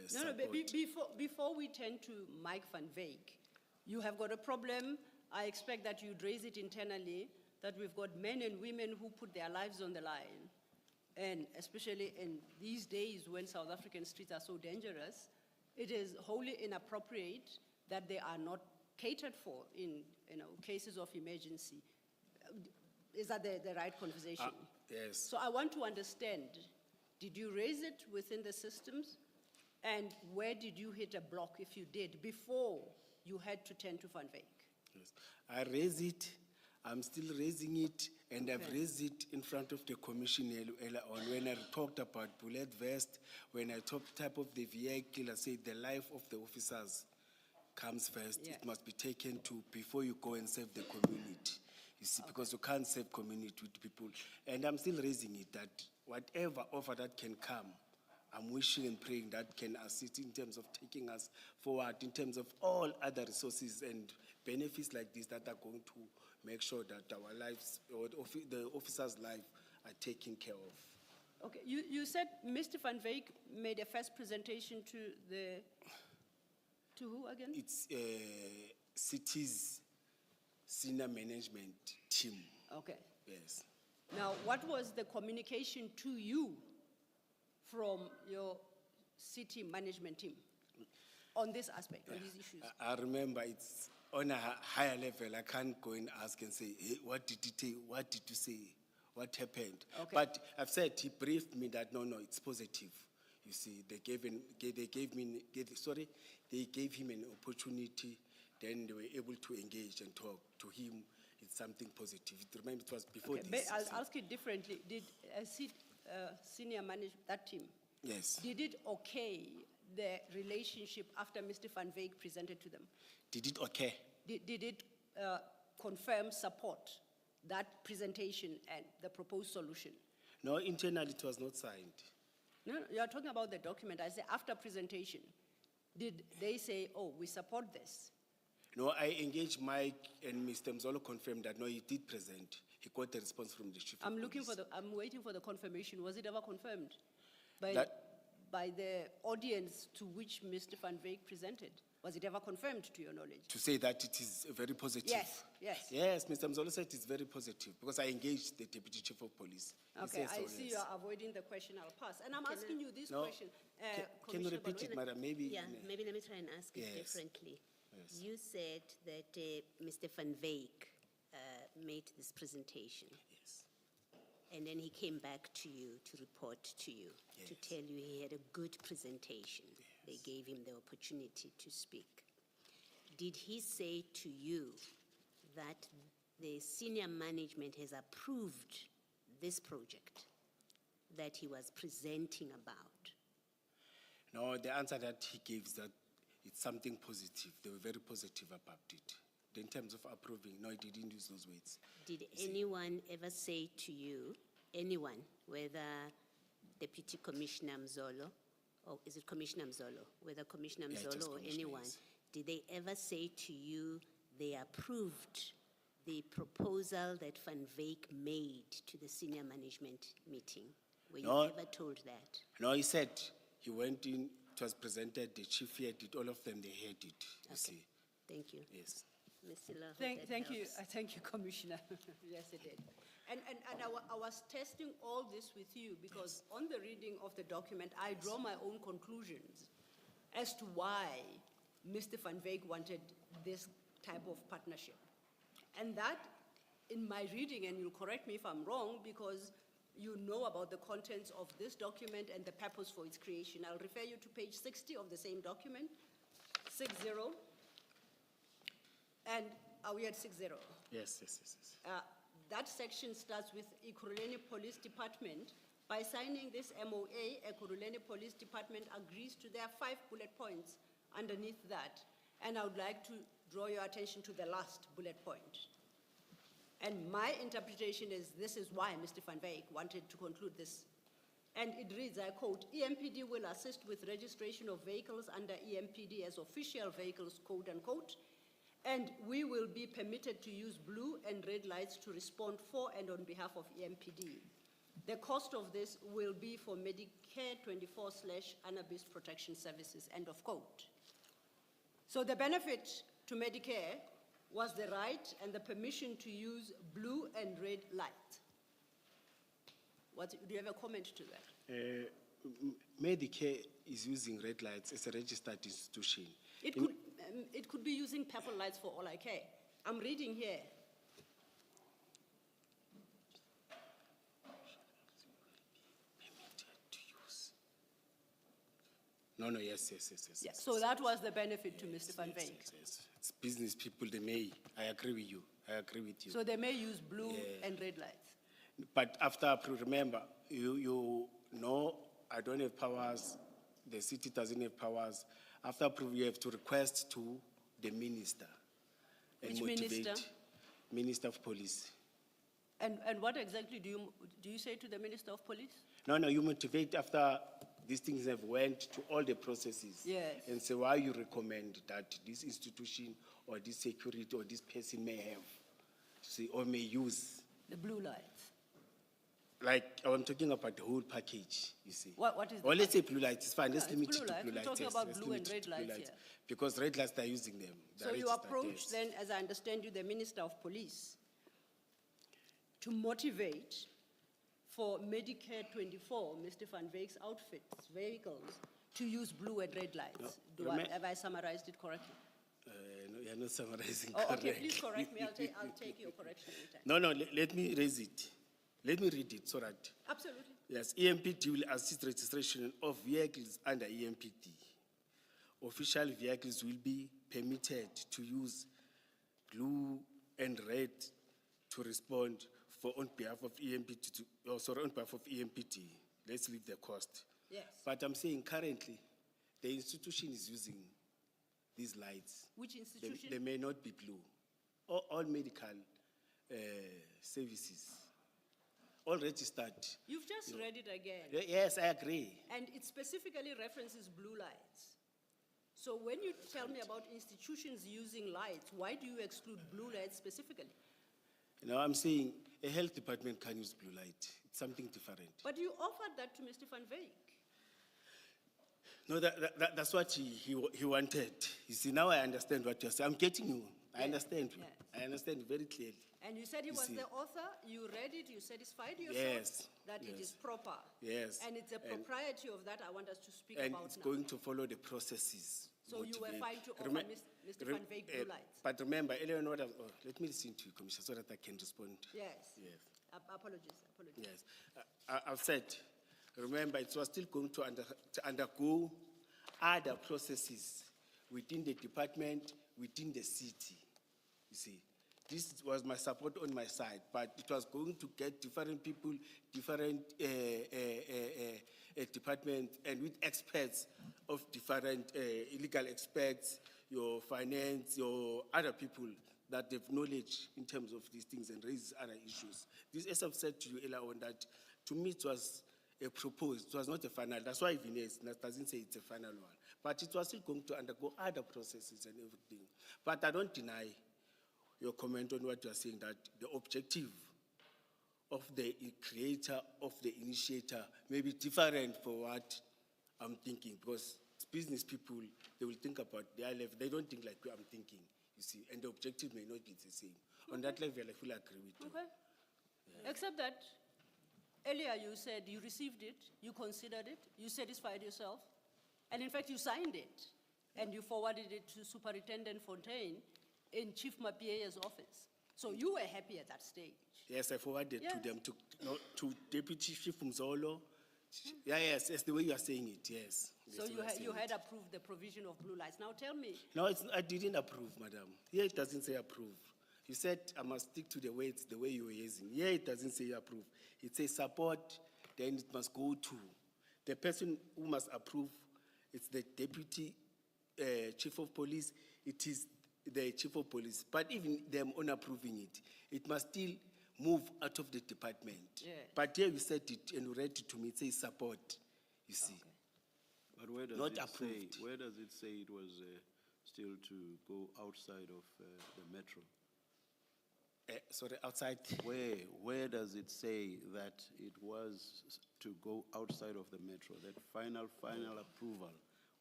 [SPEAKER 16] support.
[SPEAKER 24] No, before we turn to Mike Van Wyk, you have got a problem. I expect that you'd raise it internally, that we've got men and women who put their lives on the line. And especially in these days when South African streets are so dangerous, it is wholly inappropriate that they are not catered for in cases of emergency. Is that the right conversation?
[SPEAKER 16] Yes.
[SPEAKER 24] So I want to understand, Did you raise it within the systems? And where did you hit a block, if you did, before you had to turn to Van Wyk?
[SPEAKER 16] Yes. I raise it, I'm still raising it, and I've
[SPEAKER 24] Okay.
[SPEAKER 16] raised it in front of the commission earlier on when I talked about bullet vest, when I talked type of the vehicle, I said the life of the officers comes first.
[SPEAKER 24] Yeah.
[SPEAKER 16] It must be taken to before you go and save the community. You see, because you can't save community with people. And I'm still raising it that whatever offer that can come, I'm wishing and praying that can assist in terms of taking us forward, in terms of all other resources and benefits like this that are going to make sure that our lives, or the officers' life, are taken care of.
[SPEAKER 24] Okay, you said Mr. Van Wyk made a first presentation to who again?
[SPEAKER 16] It's city's senior management team.
[SPEAKER 24] Okay.
[SPEAKER 16] Yes.
[SPEAKER 24] Now, what was the communication to you from your city management team on this aspect, on these issues?
[SPEAKER 16] I remember it's on a higher level. I can't go and ask and say, hey, what did you say? What did you say? What happened?
[SPEAKER 24] Okay.
[SPEAKER 16] But I've said, he briefed me that, no, it's positive. You see, they gave him an opportunity, then they were able to engage and talk to him. It's something positive. Remember, it was before
[SPEAKER 24] Okay,
[SPEAKER 16] this.
[SPEAKER 24] but I'll ask it differently. Did senior management, that team,
[SPEAKER 16] Yes.
[SPEAKER 24] did it okay the relationship after Mr. Van Wyk presented to them?
[SPEAKER 16] Did it occur?
[SPEAKER 24] Did it confirm support that presentation and the proposed solution?
[SPEAKER 16] No, internally it was not signed.
[SPEAKER 24] No, you are talking about the document. I say after presentation, did they say, oh, we support this?
[SPEAKER 16] No, I engaged Mike and Mr. Mzolo confirmed that, no, he did present. He got a response from the chief of
[SPEAKER 24] I'm waiting for the confirmation. Was it ever confirmed by the audience to which Mr. Van Wyk presented? Was it ever confirmed to your knowledge?
[SPEAKER 16] To say that it is very positive.
[SPEAKER 24] Yes, yes.
[SPEAKER 16] Yes, Mr. Mzolo said it's very positive because I engaged the deputy chief of police. He
[SPEAKER 24] Okay,
[SPEAKER 16] said so,
[SPEAKER 24] I see
[SPEAKER 16] yes.
[SPEAKER 24] you are avoiding the question. I'll pass. And I'm asking you this
[SPEAKER 16] No,
[SPEAKER 24] question.
[SPEAKER 16] Can you repeat it, madam? Maybe.
[SPEAKER 5] Yeah, maybe let me try and ask it
[SPEAKER 16] Yes.
[SPEAKER 5] differently.
[SPEAKER 16] Yes.
[SPEAKER 5] You said that Mr. Van Wyk made this presentation.
[SPEAKER 16] Yes.
[SPEAKER 5] And then he came back to you to report to you, to tell you he had a good presentation. They gave him the opportunity to speak. Did he say to you that the senior management has approved this project that he was presenting about?
[SPEAKER 16] No, the answer that he gave is that it's something positive. They were very positive about it. In terms of approving, no, he didn't use those words.
[SPEAKER 5] Did anyone ever say to you, anyone, whether Deputy Commissioner Mzolo, or is it Commissioner Mzolo, whether Commissioner
[SPEAKER 16] Yeah, it was
[SPEAKER 5] Mzolo or
[SPEAKER 16] Commissioner,
[SPEAKER 5] anyone,
[SPEAKER 16] yes.
[SPEAKER 5] did they ever say to you they approved the proposal that Van Wyk made to the senior management meeting? Were you
[SPEAKER 16] No.
[SPEAKER 5] ever told that?
[SPEAKER 16] No, he said he went in, it was presented, the chief heard it, all of them, they heard it, you see.
[SPEAKER 5] Thank you.
[SPEAKER 16] Yes.
[SPEAKER 5] Ms. Silla, hope
[SPEAKER 24] Thank
[SPEAKER 5] that
[SPEAKER 24] you,
[SPEAKER 5] helps.
[SPEAKER 24] thank you, Commissioner. Yes, it did. And I was testing all this with you because on the reading of the document, I draw my own conclusions as to why Mr. Van Wyk wanted this type of partnership. And that, in my reading, and you'll correct me if I'm wrong, because you know about the contents of this document and the purpose for its creation. I'll refer you to page 60 of the same document, 60. And are we at 60?
[SPEAKER 16] Yes.
[SPEAKER 24] That section starts with Ekurhuleni Police Department. By signing this MOA, Ekurhuleni Police Department agrees to their 5 bullet points underneath that. And I would like to draw your attention to the last bullet point. And my interpretation is this is why Mr. Van Wyk wanted to conclude this. And it reads, I quote, EMPD will assist with registration of vehicles under EMPD as official vehicles, quote unquote, and we will be permitted to use blue and red lights to respond for and on behalf of EMPD. The cost of this will be for Medicare 24/Annabis Protection Services, end of quote. So the benefit to Medicare was the right and the permission to use blue and red light. Do you have a comment to that?
[SPEAKER 16] Medicare is using red lights as a registered institution.
[SPEAKER 24] It could be using purple lights for all I care. I'm reading here.
[SPEAKER 16] No, no, yes.
[SPEAKER 24] Yeah, so that was the benefit to Mr. Van Veek.
[SPEAKER 16] Yes. It's business people, they may. I agree with you.
[SPEAKER 24] So they may use blue and red lights.
[SPEAKER 16] But after approval, remember, you know, I don't have powers, the city doesn't have powers. After approval, you have to request to the minister.
[SPEAKER 24] Which minister?
[SPEAKER 16] Minister of Police.
[SPEAKER 24] And what exactly do you say to the Minister of Police?
[SPEAKER 16] No, you motivate after these things have went to all the processes.
[SPEAKER 24] Yes.
[SPEAKER 16] And say why you recommend that this institution or this security or this person may have, see, or may use.
[SPEAKER 24] The blue lights.
[SPEAKER 16] Like, I'm talking about the whole package, you see.
[SPEAKER 24] What is
[SPEAKER 16] Or let's say blue lights, it's fine. Let's
[SPEAKER 24] it's
[SPEAKER 16] limit
[SPEAKER 24] blue
[SPEAKER 16] it to
[SPEAKER 24] lights.
[SPEAKER 16] blue
[SPEAKER 24] We're
[SPEAKER 16] lights.
[SPEAKER 24] talking
[SPEAKER 16] yes,
[SPEAKER 24] about
[SPEAKER 16] let's
[SPEAKER 24] blue
[SPEAKER 16] limit
[SPEAKER 24] and
[SPEAKER 16] it to
[SPEAKER 24] red
[SPEAKER 16] blue
[SPEAKER 24] lights here.
[SPEAKER 16] Because red lights, they're using them.
[SPEAKER 24] So you approach then, as I understand you, the Minister of Police to motivate for Medicare 24, Mr. Van Veek's outfits, vehicles, to use blue and red lights. Have I summarized it correctly?
[SPEAKER 16] No, you're not summarizing
[SPEAKER 24] Oh,
[SPEAKER 16] correctly.
[SPEAKER 24] okay, please correct me. I'll take your correction anytime.
[SPEAKER 16] No, let me raise it. Let me read it so that.
[SPEAKER 24] Absolutely.
[SPEAKER 16] Yes, EMPD will assist registration of vehicles under EMPD. Official vehicles will be permitted to use blue and red to respond on behalf of EMPD. On behalf of EMPD. Let's leave the cost.
[SPEAKER 24] Yes.
[SPEAKER 16] But I'm saying currently, the institution is using these lights.
[SPEAKER 24] Which institution?
[SPEAKER 16] They may not be blue. All medical services, all registered.
[SPEAKER 24] You've just read it again.
[SPEAKER 16] Yes, I agree.
[SPEAKER 24] And it specifically references blue lights. So when you tell me about institutions using lights, why do you exclude blue lights specifically?
[SPEAKER 16] No, I'm saying a health department can use blue light. It's something different.
[SPEAKER 24] But you offered that to Mr. Van Veek.
[SPEAKER 16] No, that's what he wanted. You see, now I understand what you're saying. I'm getting you. I understand you.
[SPEAKER 24] Yes.
[SPEAKER 16] I understand very clearly.
[SPEAKER 24] And you said he was
[SPEAKER 16] see.
[SPEAKER 24] the author, you read it, you satisfied yourself that it is proper.
[SPEAKER 16] Yes.
[SPEAKER 24] And it's a propriety of that I want us to speak
[SPEAKER 16] And
[SPEAKER 24] about
[SPEAKER 16] it's
[SPEAKER 24] now.
[SPEAKER 16] going to follow the processes.
[SPEAKER 24] So you were fine to offer Mr. Van Veek blue lights?
[SPEAKER 16] But remember, earlier on, let me listen to you, Commissioner, so that I can respond.
[SPEAKER 24] Yes.
[SPEAKER 16] Yes.
[SPEAKER 24] Apologies.
[SPEAKER 16] Yes. I've said, remember, it was still going to undergo other processes within the department, within the city. You see, this was my support on my side, but it was going to get different people, different departments, and with experts of different legal experts, your finance, your other people that have knowledge in terms of these things and raise other issues. This, as I've said to you earlier on, that to me it was a proposed, it was not a final. That's why even it doesn't say it's a final one. But it was still going to undergo other processes and everything. But I don't deny your comment on what you are saying, that the objective of the creator, of the initiator, may be different for what I'm thinking, because business people, they will think about their level. They don't think like I'm thinking, you see, and the objective may not be the same. On that level, I fully agree with you.
[SPEAKER 24] Okay. Yeah. Except that earlier you said you received it, you considered it, you satisfied yourself, and in fact you signed it, and you forwarded it to Superintendent Fontaine in Chief Mapie's office. So you were happy at that stage.
[SPEAKER 16] Yes, I forwarded to them, to Deputy Chief Mzolo. Yes, the way you are saying it, yes.
[SPEAKER 24] So you had approved the provision of blue lights. Now tell me.
[SPEAKER 16] No, I didn't approve, madam. Here it doesn't say approve. You said I must stick to the words the way you were using. Here it doesn't say approve. It says support, then it must go to. The person who must approve, it's the Deputy Chief of Police. It is the Chief of Police. But even them on approving it, it must still move out of the department.
[SPEAKER 24] Yeah.
[SPEAKER 16] But here you said it and you read it to me, it says support, you see.
[SPEAKER 8] Okay. But where does
[SPEAKER 16] Not
[SPEAKER 8] it
[SPEAKER 16] approved.
[SPEAKER 8] say? Where does it say it was still to go outside of the metro?
[SPEAKER 16] Sorry, outside?
[SPEAKER 8] Where does it say that it was to go outside of the metro? That final approval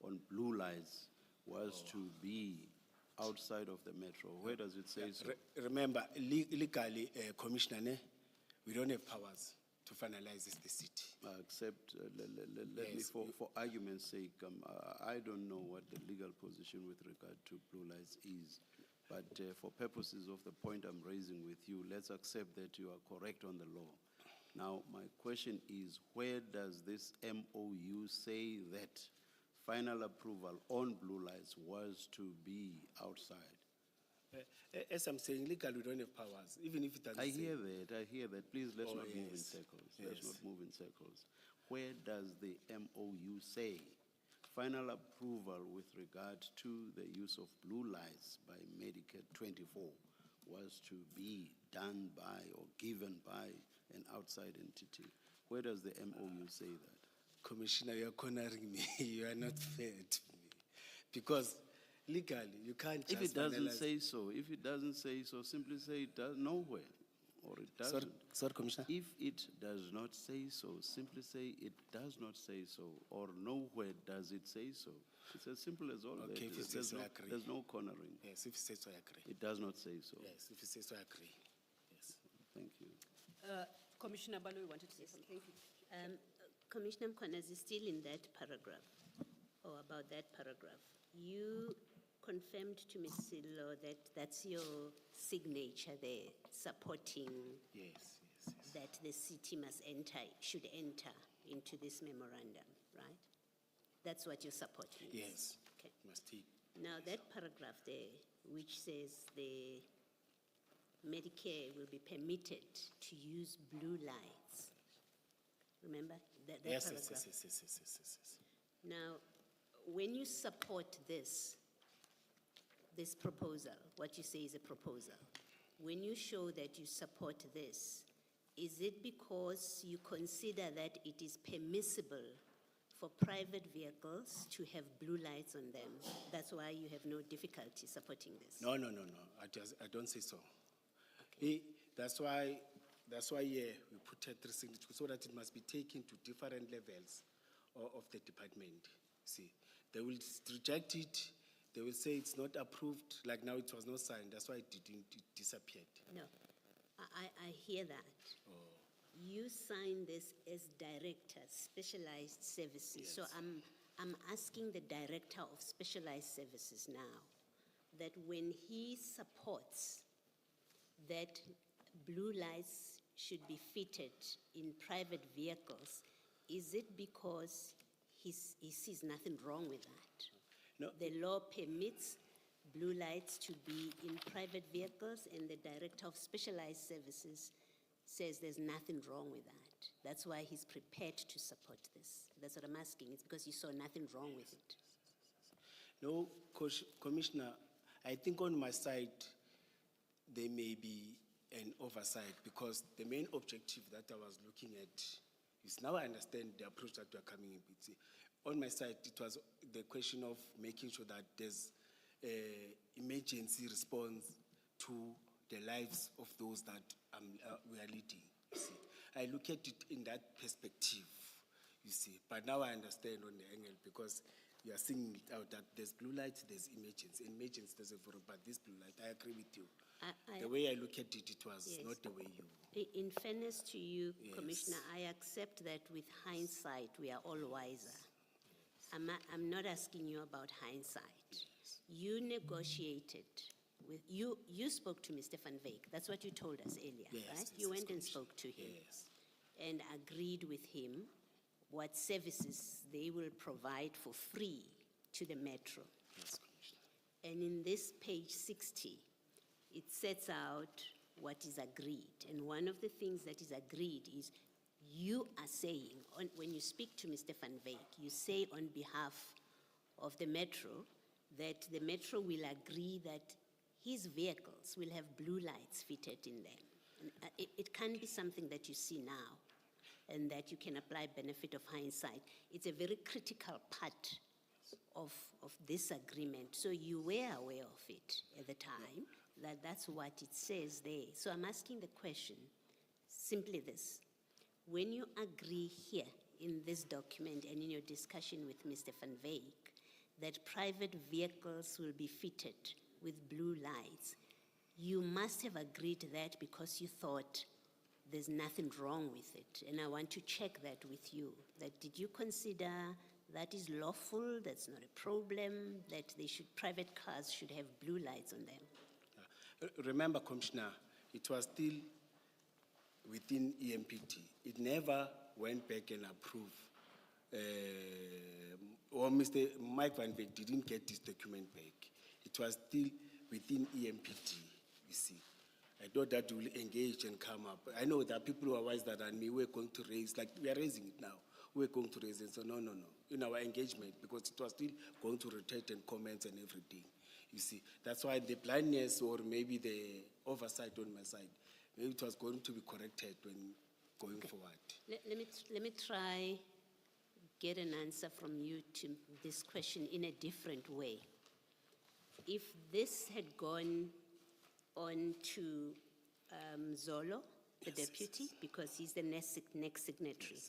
[SPEAKER 8] on blue lights was to be outside of the metro. Where does it say so?
[SPEAKER 16] Remember, legally, Commissioner, we don't have powers to finalize the city.
[SPEAKER 8] Except, let me, for argument's sake, I don't know what the legal position with regard to blue lights is. But for purposes of the point I'm raising with you, let's accept that you are correct on the law. Now, my question is, where does this MOU say that final approval on blue lights was to be outside.
[SPEAKER 16] As I'm saying, legally we don't have powers, even if it doesn't
[SPEAKER 8] I
[SPEAKER 16] say.
[SPEAKER 8] hear that. Please, let's
[SPEAKER 16] Oh,
[SPEAKER 8] not move in
[SPEAKER 16] yes.
[SPEAKER 8] circles.
[SPEAKER 16] Yes.
[SPEAKER 8] Let's not move in circles. Where does the MOU say final approval with regard to the use of blue lights by Medicare 24 was to be done by or given by an outside entity? Where does the MOU say that?
[SPEAKER 16] Commissioner, you're cornering me. You are not fair to me. Because legally, you can't just
[SPEAKER 8] If it doesn't
[SPEAKER 16] finalize-
[SPEAKER 8] say so, simply say it does nowhere, or it doesn't.
[SPEAKER 16] Sorry, Commissioner.
[SPEAKER 8] If it does not say so, simply say it does not say so, or nowhere does it say so. It's as simple as all
[SPEAKER 16] Okay,
[SPEAKER 8] that.
[SPEAKER 16] if it says so, I agree.
[SPEAKER 8] There's no cornering.
[SPEAKER 16] Yes, if it says so, I agree.
[SPEAKER 8] It does not say so.
[SPEAKER 16] Yes, if it says so, I agree. Yes.
[SPEAKER 8] Thank you.
[SPEAKER 5] Commissioner Balu wanted to say something. Commissioner Mkhonazi is still in that paragraph, or about that paragraph. You confirmed to Ms. Silo that that's your signature there, supporting that the city should enter into this memorandum, right? That's what you're supporting.
[SPEAKER 16] Yes.
[SPEAKER 5] Okay.
[SPEAKER 16] Must take.
[SPEAKER 5] Now that paragraph there, which says the Medicare will be permitted to use blue lights. Remember that
[SPEAKER 16] Yes,
[SPEAKER 5] paragraph?
[SPEAKER 16] yes.
[SPEAKER 5] Now, when you support this proposal, what you say is a proposal, when you show that you support this, is it because you consider that it is permissible for private vehicles to have blue lights on them? That's why you have no difficulty supporting this?
[SPEAKER 16] No. I don't say so. That's why we put three signatures so that it must be taken to different levels of the department. See, they will reject it. They will say it's not approved. Like now, it was not signed. That's why it disappeared.
[SPEAKER 5] No, I hear that.
[SPEAKER 16] Oh.
[SPEAKER 5] You sign this as director, specialized services. So I'm asking the director of specialized services now that when he supports that blue lights should be fitted in private vehicles, is it because he sees nothing wrong with that?
[SPEAKER 16] No.
[SPEAKER 5] The law permits blue lights to be in private vehicles, and the director of specialized services says there's nothing wrong with that. That's why he's prepared to support this. That's what I'm asking. It's because you saw nothing wrong with it.
[SPEAKER 16] No, Commissioner, I think on my side, there may be an oversight because the main objective that I was looking at is now I understand the approach that we are coming in with. On my side, it was the question of making sure that there's emergency response to the lives of those that we are leading. You see, I look at it in that perspective, you see. But now I understand on the angle because you are seeing it out that there's blue light, there's emergency. Emergency, there's a forum, but this blue light, I agree with you. The way I look at it, it was not the way you.
[SPEAKER 5] In fairness to you,
[SPEAKER 16] Yes.
[SPEAKER 5] Commissioner, I accept that with hindsight, we are all wiser. I'm not asking you about hindsight. You negotiated with, you spoke to Mr. Van Wyk. That's what you told us earlier,
[SPEAKER 16] Yes,
[SPEAKER 5] right?
[SPEAKER 16] yes,
[SPEAKER 5] You
[SPEAKER 16] yes,
[SPEAKER 5] went and spoke to him and agreed with him what services they will provide for free to the metro.
[SPEAKER 16] Yes, Commissioner.
[SPEAKER 5] And in this page 60, it sets out what is agreed. And one of the things that is agreed is you are saying, when you speak to Mr. Van Wyk, you say on behalf of the metro that the metro will agree that his vehicles will have blue lights fitted in them. And it can be something that you see now and that you can apply benefit of hindsight. It's a very critical part of this agreement. So you were aware of it at the time, that's what it says there. So I'm asking the question, simply this. When you agree here in this document and in your discussion with Mr. Van Wyk that private vehicles will be fitted with blue lights, you must have agreed that because you thought there's nothing wrong with it. And I want to check that with you. That did you consider that is lawful, that's not a problem, that private cars should have blue lights on them?
[SPEAKER 16] Remember, Commissioner, it was still within EMPT. It never went back and approved
[SPEAKER 8] or Mr. Mike Van Beek didn't get this document back. It was still within EMPD, you see. I thought that will engage and come up. I know there are people who are wiser than me. We're going to raise, like we are raising it now. We're going to raise it. So no. In our engagement, because it was still going to rotate and comments and everything. You see, that's why the blindness or maybe the oversight on my side, maybe it was going to be corrected when going forward.
[SPEAKER 5] Let me try get an answer from you to this question in a different way. If this had gone on to Zolo, the deputy, because he's the next signatory,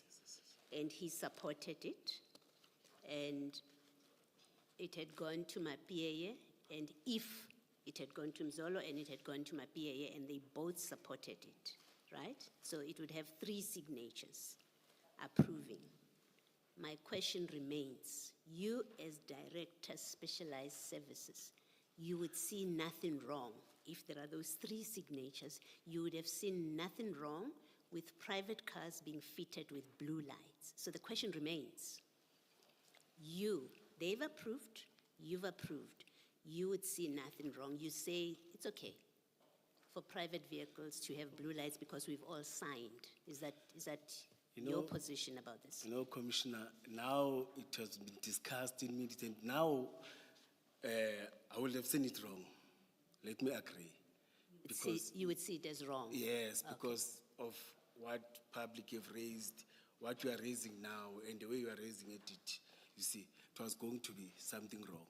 [SPEAKER 5] and he supported it, and it had gone to my PAA, and if it had gone to Mzolo and it had gone to my PAA and they both supported it, right? So it would have 3 signatures approving. My question remains, you as Director Specialized Services, you would see nothing wrong. If there are those 3 signatures, you would have seen nothing wrong with private cars being fitted with blue lights. So the question remains, they've approved, you've approved, you would see nothing wrong. You say it's okay for private vehicles to have blue lights because we've all signed. Is that your position about this?
[SPEAKER 8] Commissioner, now it has been discussed in meetings, and now I would have seen it wrong. Let me agree. Because
[SPEAKER 5] you would see it as wrong?
[SPEAKER 8] Yes, because of what public have raised, what you are raising now, and the way you are raising it, you see, it was going to be something wrong.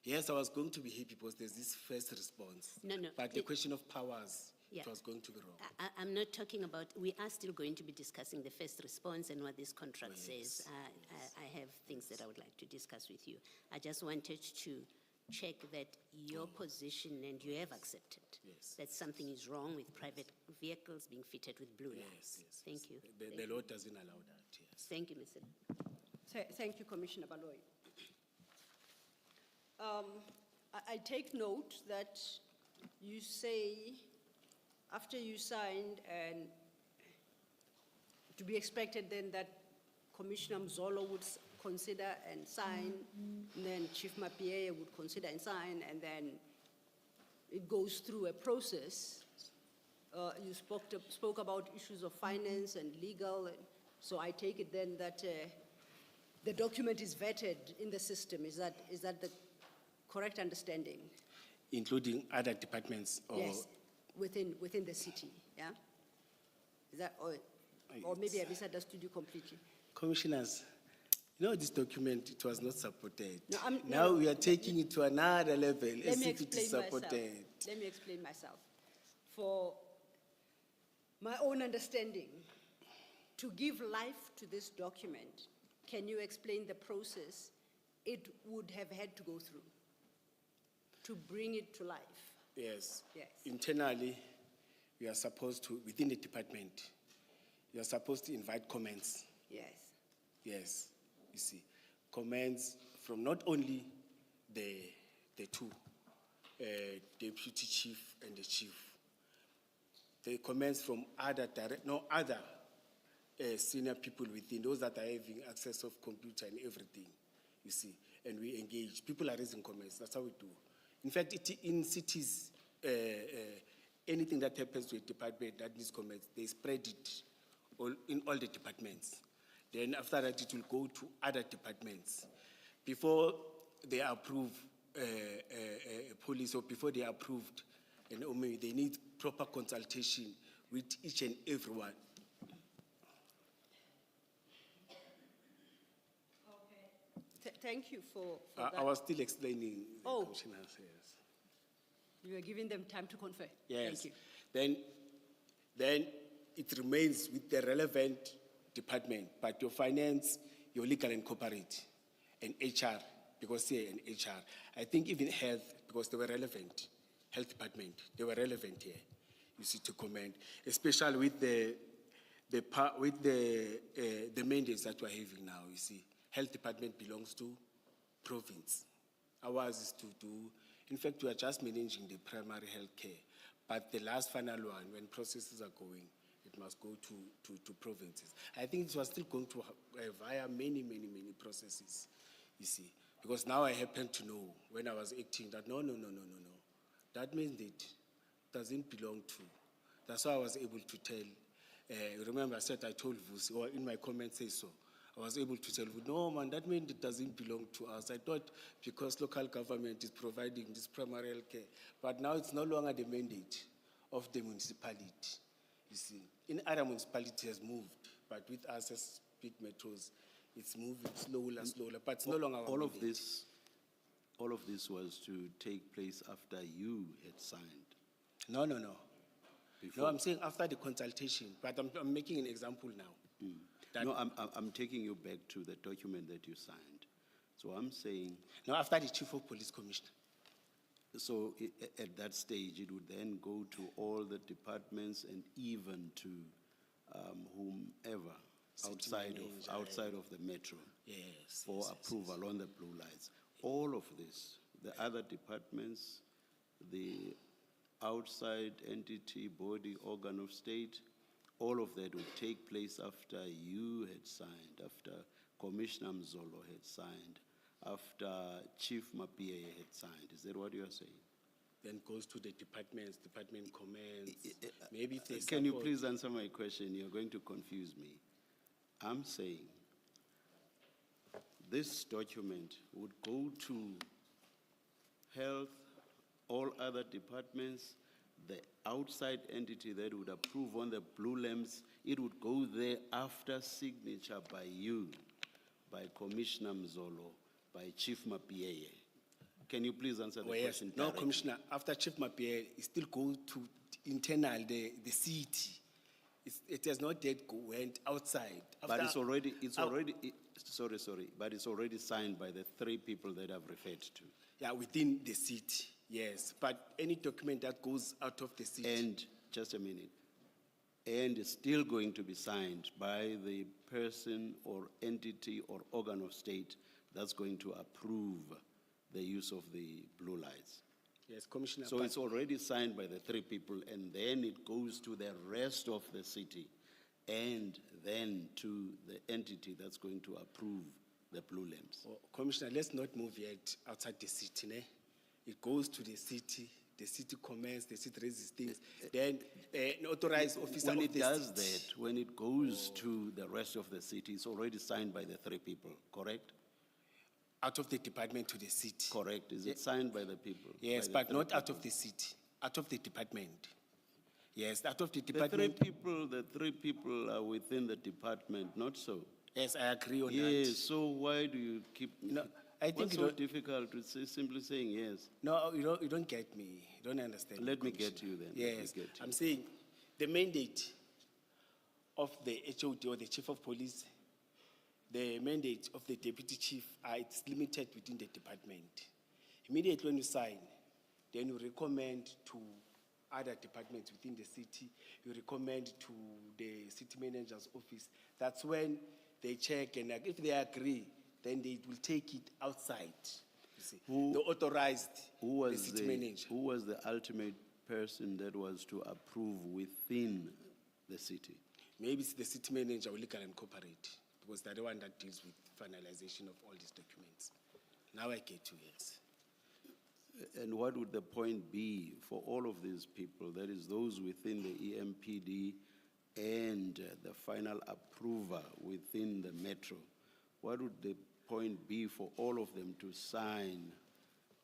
[SPEAKER 8] Yes, I was going to be happy because there's this first response.
[SPEAKER 5] No.
[SPEAKER 8] But the question of powers,
[SPEAKER 5] yeah.
[SPEAKER 8] It was going to be wrong.
[SPEAKER 5] I'm not talking about, we are still going to be discussing the first response and what this contract says. I have things that I would like to discuss with you. I just wanted to check that your position, and you have accepted that something is wrong with private vehicles being fitted with blue lights.
[SPEAKER 8] Yes.
[SPEAKER 5] Thank you.
[SPEAKER 8] The law doesn't allow that, yes.
[SPEAKER 5] Thank you, Mr.
[SPEAKER 24] Thank you, Commissioner Baloyi. I take note that you say after you signed, and to be expected then that Commissioner Mzolo would consider and sign, and then Chief Mapia would consider and sign, and then it goes through a process. You spoke about issues of finance and legal, and so I take it then that the document is vetted in the system. Is that the correct understanding?
[SPEAKER 8] Including other departments? Or
[SPEAKER 24] yes, within the city, yeah? Is that, or maybe I misunderstood you completely.
[SPEAKER 8] Commissioners, this document, it was not supported.
[SPEAKER 24] No,
[SPEAKER 8] now we are taking it to another level as if it is supported.
[SPEAKER 24] Let me explain myself. For my own understanding, to give life to this document, can you explain the process it would have had to go through to bring it to life?
[SPEAKER 8] Yes.
[SPEAKER 24] Yes.
[SPEAKER 8] Internally, we are supposed to, within the department, you are supposed to invite comments.
[SPEAKER 24] Yes.
[SPEAKER 8] Yes, you see, comments from not only the 2, deputy chief and the chief, the comments from other senior people within, those that are having access of computer and everything, you see, and we engage. People are raising comments, that's how we do. In fact, in cities, anything that happens to a department that needs comments, they spread it in all the departments. Then after that, it will go to other departments. Before they approve police, or before they are approved, they need proper consultation with each and everyone.
[SPEAKER 24] Okay. Thank you for that.
[SPEAKER 8] I was still explaining the commissioners. Yes.
[SPEAKER 24] You were giving them time to confer.
[SPEAKER 8] Yes.
[SPEAKER 24] Thank you.
[SPEAKER 8] Then it remains with the relevant department, but your finance, your legal and corporate, and HR, because here and HR. I think even health, because they were relevant, health department, they were relevant here. You see, to comment, especially with the mandates that we're having now. You see, health department belongs to province. Ours is to do. In fact, we are just managing the primary health care, but the last final one, when processes are going,
[SPEAKER 16] it must go to provinces. I think it was still going to via many processes, you see. Because now I happen to know when I was acting that no. That mandate doesn't belong to. That's why I was able to tell. Remember, I told Vusi, or in my comment say so. I was able to tell you, no man, that mandate doesn't belong to us. I thought because local government is providing this primary health care, but now it's no longer the mandate of the municipality. You see, in other municipalities has moved, but with us as big metros, it's moving slower, but it's no longer our
[SPEAKER 8] all of
[SPEAKER 16] mandate.
[SPEAKER 8] this. All of this was to take place after you had signed.
[SPEAKER 16] No.
[SPEAKER 8] Before.
[SPEAKER 16] No, I'm saying after the consultation, but I'm making an example now.
[SPEAKER 8] No, I'm taking you back to the document that you signed. So I'm saying.
[SPEAKER 16] No, after the Chief of Police Commissioner.
[SPEAKER 8] So at that stage, it would then go to all the departments and even to whomever outside of the metro for approval on the blue lights. All of this, the other departments, the outside entity, body, organ of state, all of that would take place after you had signed, after Commissioner Mzolo had signed, after Chief Mapie had signed. Is that what you are saying?
[SPEAKER 16] Then goes to the departments, department comments. Maybe if they
[SPEAKER 8] Can you please answer my question? You're going to confuse me. I'm saying this document would go to health, all other departments, the outside entity that would approve on the blue lamps, it would go there after signature by you, by Commissioner Mzolo, by Chief Mapie. Can you please answer the question?
[SPEAKER 16] No, Commissioner, after Chief Mapie, it still goes to internal, the city. It has not yet went outside.
[SPEAKER 8] But but it's already signed by the 3 people that I've referred to.
[SPEAKER 16] Yeah, within the city, yes. But any document that goes out of the city.
[SPEAKER 8] And, just a minute, and it's still going to be signed by the person or entity or organ of state that's going to approve the use of the blue lights.
[SPEAKER 16] Yes, Commissioner.
[SPEAKER 8] So it's already signed by the 3 people, and then it goes to the rest of the city, and then to the entity that's going to approve the blue lamps.
[SPEAKER 16] Commissioner, let's not move yet outside the city. Ne? It goes to the city comments, the city raises things, then an authorized officer
[SPEAKER 8] When
[SPEAKER 16] of
[SPEAKER 8] it
[SPEAKER 16] the
[SPEAKER 8] does
[SPEAKER 16] city.
[SPEAKER 8] that, when it goes to the rest of the city, it's already signed by the 3 people, correct?
[SPEAKER 16] Out of the department to the city.
[SPEAKER 8] Correct. Is it signed by the people?
[SPEAKER 16] Yes,
[SPEAKER 8] by
[SPEAKER 16] but
[SPEAKER 8] the
[SPEAKER 16] not
[SPEAKER 8] 3
[SPEAKER 16] out of the city, out of the department. Yes, out of the department.
[SPEAKER 8] The 3 people are within the department, not so.
[SPEAKER 16] Yes, I agree on that.
[SPEAKER 8] Yes, so why do you keep...
[SPEAKER 16] No, I think
[SPEAKER 8] what's
[SPEAKER 16] you
[SPEAKER 8] so
[SPEAKER 16] don't-
[SPEAKER 8] difficult with simply saying yes?
[SPEAKER 16] No, you don't get me. You don't understand.
[SPEAKER 8] Let me
[SPEAKER 16] Commissioner.
[SPEAKER 8] get you then. Let me
[SPEAKER 16] Yes,
[SPEAKER 8] get you.
[SPEAKER 16] I'm saying the mandate of the HOD or the Chief of Police, the mandate of the Deputy Chief, it's limited within the department. Immediately when you sign, then you recommend to other departments within the city, you recommend to the city manager's office. That's when they check, and if they agree, then they will take it outside. You see, the authorized the city manager.
[SPEAKER 8] Who was the ultimate person that was to approve within the city?
[SPEAKER 16] Maybe it's the city manager or legal and corporate, because they're the one that deals with finalization of all these documents. Now I get you, yes.
[SPEAKER 8] And what would the point be for all of these people, that is those within the EMPD and the final approver within the metro? What would the point be for all of them to sign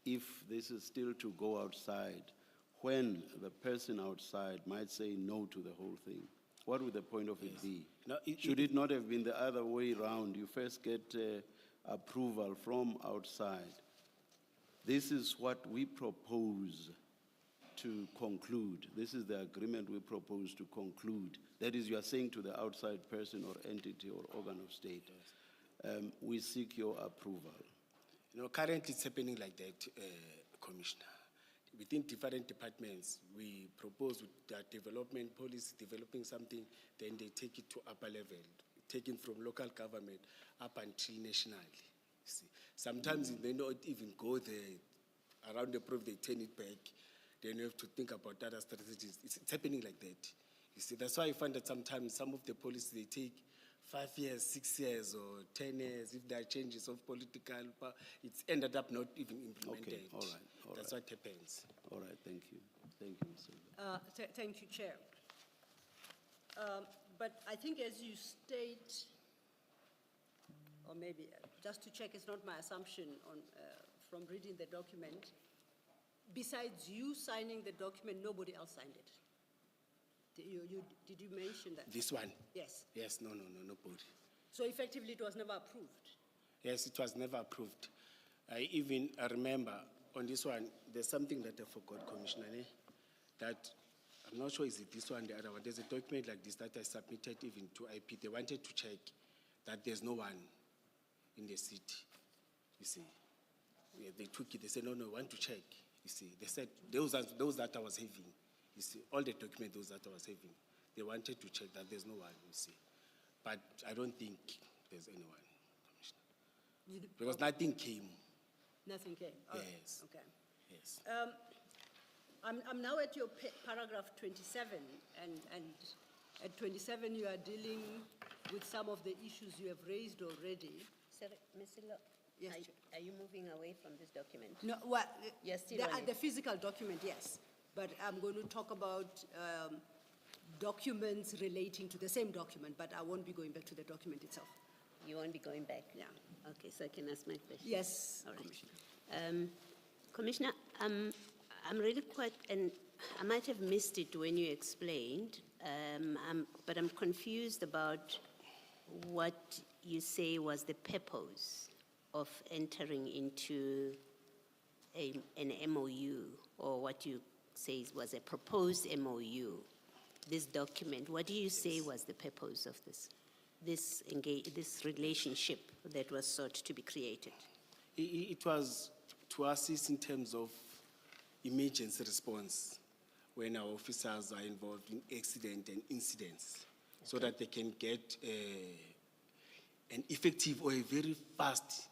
[SPEAKER 8] if this is still to go outside, when the person outside might say no to the whole thing? What would the point of it be?
[SPEAKER 16] No,
[SPEAKER 8] Should it not have been the other way around? You first get approval from outside. This is what we propose to conclude. This is the agreement we propose to conclude. That is, you are saying to the outside person or entity or organ of state, we seek your approval.
[SPEAKER 16] You know, currently it's happening like that, Commissioner. Within different departments, we propose with their development policy, developing something, then they take it to upper level, taken from local government up until nationally. See, sometimes it may not even go there. Around the proof, they turn it back. Then you have to think about other strategies. It's happening like that. You see, that's why I find that sometimes some of the policies, they take 5 years, 6 years, or 10 years. If there are changes of political power, it's ended up not even implemented.
[SPEAKER 8] Okay, all right,
[SPEAKER 16] That's what happens.
[SPEAKER 8] All right, thank you. Thank you, Mr.
[SPEAKER 24] Thank you, Chair. But I think as you state, or maybe just to check, it's not my assumption from reading the document, besides you signing the document, nobody else signed it. Did you mention that?
[SPEAKER 16] This one?
[SPEAKER 24] Yes.
[SPEAKER 16] Yes, no, nobody.
[SPEAKER 24] So effectively, it was never approved.
[SPEAKER 16] Yes, it was never approved. I remember on this one, there's something that I forgot, Commissioner, that I'm not sure is it this one or the other one. There's a document like this that I submitted even to IP. They wanted to check that there's no one in the city, you see. Yeah, they took it, they said, no, I want to check, you see. They said, those that I was having, you see, all the documents, those that I was having, they wanted to check that there's no one, you see. But I don't think there's anyone, Commissioner. Because nothing came.
[SPEAKER 24] Nothing came? All right.
[SPEAKER 16] Yes.
[SPEAKER 24] Okay.
[SPEAKER 16] Yes.
[SPEAKER 24] I'm now at your paragraph 27, and at 27 you are dealing with some of the issues you have raised already.
[SPEAKER 5] Sir, Ms. Silo,
[SPEAKER 24] Yes,
[SPEAKER 5] are you moving away from this document?
[SPEAKER 24] No, well,
[SPEAKER 5] You're still on it.
[SPEAKER 24] the physical document, yes, but I'm going to talk about documents relating to the same document, but I won't be going back to the document itself.
[SPEAKER 5] You won't be going back?
[SPEAKER 24] Yeah.
[SPEAKER 5] Okay, so I can ask my question?
[SPEAKER 24] Yes,
[SPEAKER 5] All right.
[SPEAKER 24] Commissioner.
[SPEAKER 5] Commissioner, I'm really quite, and I might have missed it when you explained, but I'm confused about what you say was the purpose of entering into an MOU, or what you say was a proposed MOU, this document. What do you say was the purpose of this relationship that was sought to be created?
[SPEAKER 16] It was to assist in terms of emergency response when our officers are involved in accident and incidents, so that they can get an effective or a very fast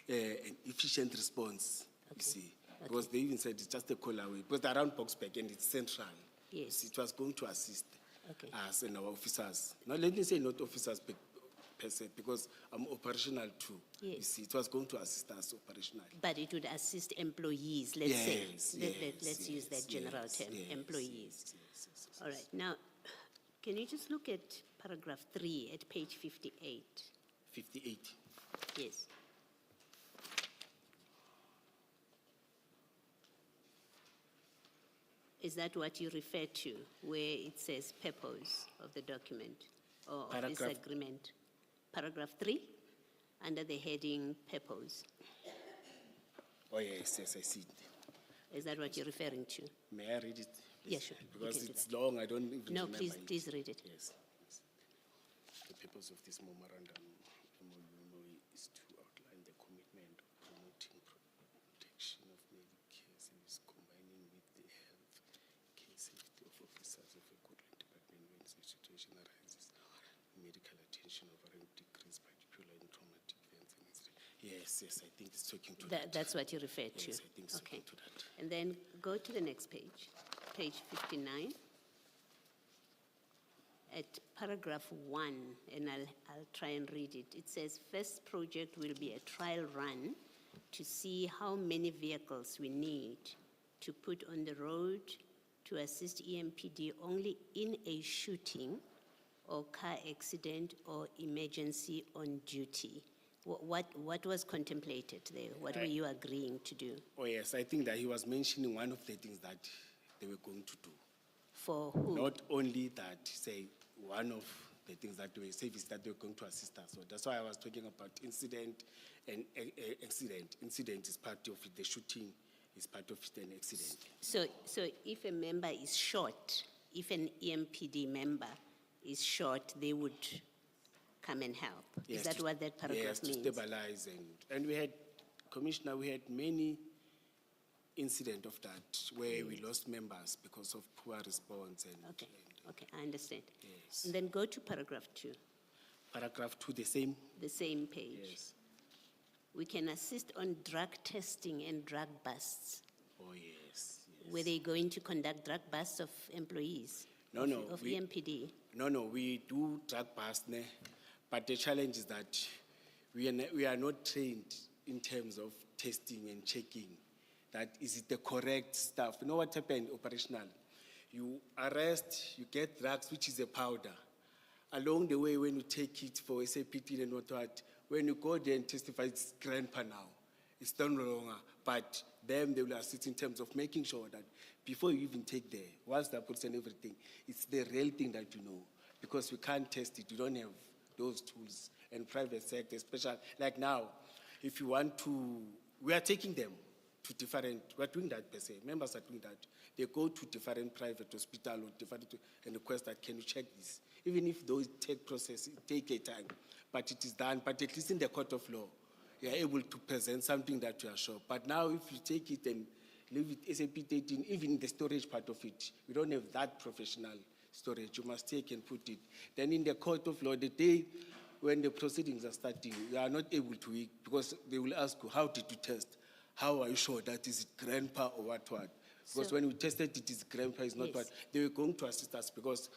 [SPEAKER 16] and efficient response, you see. Because they even said it's just a call away, because they're around Boksburg and it's central.
[SPEAKER 5] Yes.
[SPEAKER 16] See, it was going to assist us and our officers. Now, let me say not officers per se, because I'm operational too.
[SPEAKER 5] Yes.
[SPEAKER 16] You see, it was going to assist us operationally.
[SPEAKER 5] But it would assist employees, let's say. Let's use that general term, employees. All right. Now, can you just look at paragraph 3 at page 58?
[SPEAKER 16] 58.
[SPEAKER 5] Yes. Is that what you refer to, where it says purpose of the document or of this agreement? Paragraph 3, under the heading purpose.
[SPEAKER 16] Oh, yes, I see it.
[SPEAKER 5] Is that what you're referring to?
[SPEAKER 16] May I read it?
[SPEAKER 5] Yeah, sure.
[SPEAKER 16] Because it's long, I don't even
[SPEAKER 5] No,
[SPEAKER 16] remember
[SPEAKER 5] please read it.
[SPEAKER 16] Yes. The purpose of this memorandum MOU is to outline the commitment of promoting protection of Medicare service, combining with the health care safety of officers of a Scotland department when such situation arises. Medical attention overall decrease, particularly in traumatic events and incidents. Yes, I think it's talking to that.
[SPEAKER 5] That's what you referred to.
[SPEAKER 16] Yes, I think it's talking to that.
[SPEAKER 5] And then go to the next page, page 59. At paragraph 1, and I'll try and read it. It says, first project will be a trial run to see how many vehicles we need to put on the road to assist EMPD only in a shooting or car accident or emergency on duty. What was contemplated there? What were you agreeing to do?
[SPEAKER 16] Oh, yes, I think that he was mentioning one of the things that they were going to do.
[SPEAKER 5] For who?
[SPEAKER 16] Not only that, say, one of the things that they were service that they were going to assist us. So that's why I was talking about incident and accident. Incident is part of it. The shooting is part of it, an accident.
[SPEAKER 5] So if a member is shot, if an EMPD member is shot, they would come and help.
[SPEAKER 16] Yes,
[SPEAKER 5] is that what that paragraph means?
[SPEAKER 16] Yes, to stabilize. And we had, Commissioner, we had many incidents of that where we lost members because of poor response. And,
[SPEAKER 5] Okay, I understand.
[SPEAKER 16] Yes.
[SPEAKER 5] And then go to paragraph 2.
[SPEAKER 16] Paragraph 2, the same?
[SPEAKER 5] The same page.
[SPEAKER 16] Yes.
[SPEAKER 5] We can assist on drug testing and drug busts.
[SPEAKER 16] Oh, yes.
[SPEAKER 5] Were they going to conduct drug busts of employees?
[SPEAKER 8] No,
[SPEAKER 24] of,
[SPEAKER 8] no,
[SPEAKER 24] of
[SPEAKER 8] we-
[SPEAKER 24] EMPD?
[SPEAKER 8] No, we do drug bust, but the challenge is that we are not trained in terms of testing and checking. That is it the correct stuff? You know what happened operational? You arrest, you get drugs, which is a powder. Along the way, when you take it for SAPT and what, when you go there and testify, it's grandpa now. It's no longer, but them, they will assist in terms of making sure that before you even take there, once the police and everything, it's the real thing that you know. Because we can't test it, you don't have those tools. And private sector, especially, like now, if you want to, we are taking them to different, we're doing that per se, members are doing that. They go to different private hospital or different, and request that, can you check this? Even if those take process, it take a time, but it is done, but at least in the court of law, you are able to present something that you are sure. But now if you take it and leave it SAP 13, even the storage part of it, we don't have that professional storage. You must take and put it. Then in the court of law, the day when the proceedings are starting, you are not able to, because they will ask you, how did you test? How are you sure that is it grandpa or what? Because
[SPEAKER 24] So-
[SPEAKER 8] when we tested it is grandpa, is not
[SPEAKER 24] Yes.
[SPEAKER 8] what. They were going to assist us because.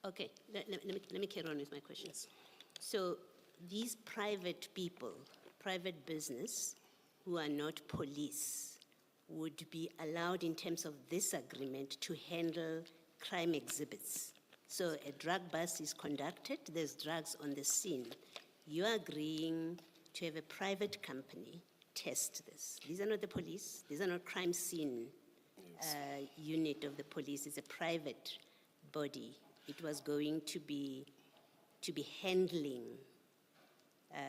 [SPEAKER 24] Okay, let me carry on with my questions. So these private people, private business, who are not police, would be allowed in terms of this agreement to handle crime exhibits. So a drug bust is conducted, there's drugs on the scene. You're agreeing to have a private company test this. These are not the police, these are not crime scene unit of the police, it's a private body. It was going to be handling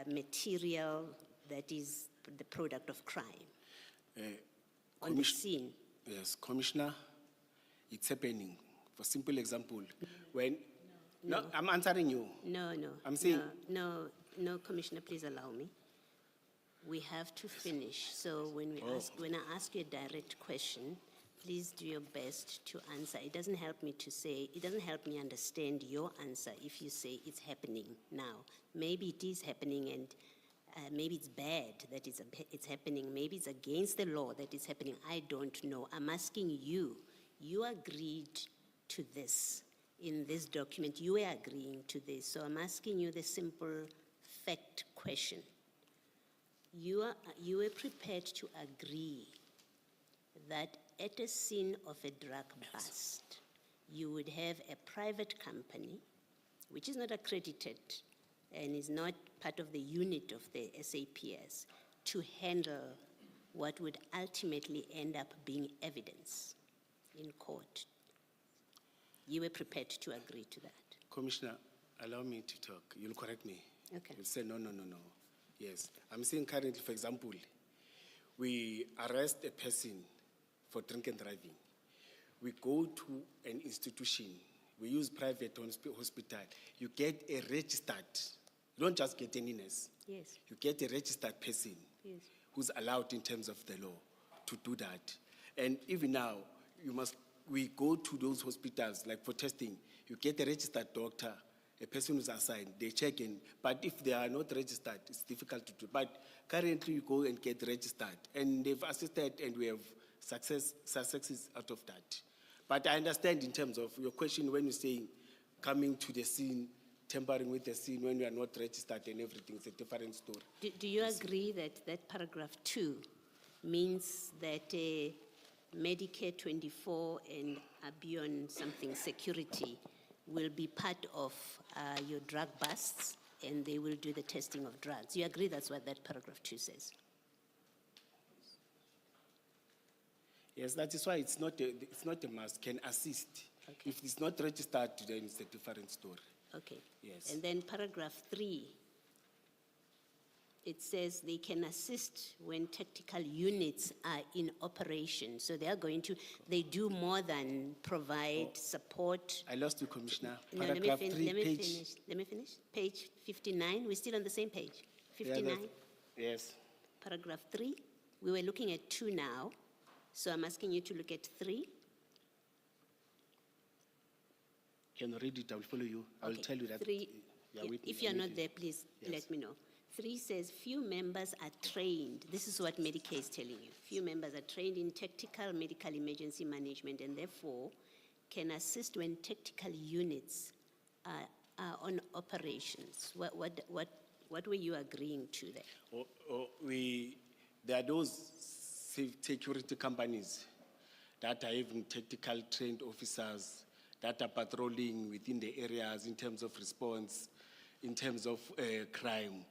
[SPEAKER 24] material that is the product of crime on the scene.
[SPEAKER 8] Yes, Commissioner, it's happening. For simple example, when, no, I'm answering you.
[SPEAKER 24] No,
[SPEAKER 8] I'm saying.
[SPEAKER 24] No, Commissioner, please allow me. We have to finish. So when I ask you a direct question, please do your best to answer. It doesn't help me understand your answer if you say it's happening now. Maybe it is happening, and maybe it's bad that it's happening. Maybe it's against the law that it's happening. I don't know. I'm asking you. You agreed to this in this document. You were agreeing to this. So I'm asking you the simple fact question. You were prepared to agree that at a scene of a drug bust, you would have a private company, which is not accredited and is not part of the unit of the SAPS, to handle what would ultimately end up being evidence in court. You were prepared to agree to that.
[SPEAKER 8] Commissioner, allow me to talk. You'll correct me.
[SPEAKER 24] Okay.
[SPEAKER 8] You'll say, no. Yes. I'm saying currently, for example, we arrest a person for drink and driving. We go to an institution. We use private hospital. You get a registered. You don't just get any nurse.
[SPEAKER 24] Yes.
[SPEAKER 8] You get a registered person
[SPEAKER 24] Yes.
[SPEAKER 8] who's allowed in terms of the law to do that. And even now, we go to those hospitals, like for testing, you get a registered doctor, a person who's assigned, they check in, but if they are not registered, it's difficult to do. But currently you go and get registered, and they've assisted, and we have successes out of that. But I understand in terms of your question when you're saying coming to the scene, tampering with the scene when you are not registered and everything, it's a different story.
[SPEAKER 24] Do you agree that paragraph 2 means that Medicare 24 and Abion something security will be part of your drug busts, and they will do the testing of drugs? You agree that's what that paragraph 2 says?
[SPEAKER 8] Yes, that is why it's not a must, can assist. Okay. If it's not registered, then it's a different story.
[SPEAKER 24] Okay.
[SPEAKER 8] Yes.
[SPEAKER 24] And then paragraph 3, it says they can assist when tactical units are in operation. So they do more than provide support.
[SPEAKER 8] I lost you, Commissioner.
[SPEAKER 24] No,
[SPEAKER 8] Paragraph 3,
[SPEAKER 24] let me finish. Page 59, we're still on the same page. 59.
[SPEAKER 8] Yeah, yes.
[SPEAKER 24] Paragraph 3, we were looking at 2 now. So I'm asking you to look at 3.
[SPEAKER 8] Can you read it? I will follow you. I will tell you that.
[SPEAKER 24] 3, if you're not there, please
[SPEAKER 8] Yes.
[SPEAKER 24] let me know. 3 says, few members are trained. This is what Medicare is telling you. Few members are trained in tactical medical emergency management and therefore
[SPEAKER 5] can assist when tactical units are on operations. What were you agreeing to there?
[SPEAKER 16] There are those security companies that are having tactical trained officers that are patrolling within the areas in terms of response, in terms of crime.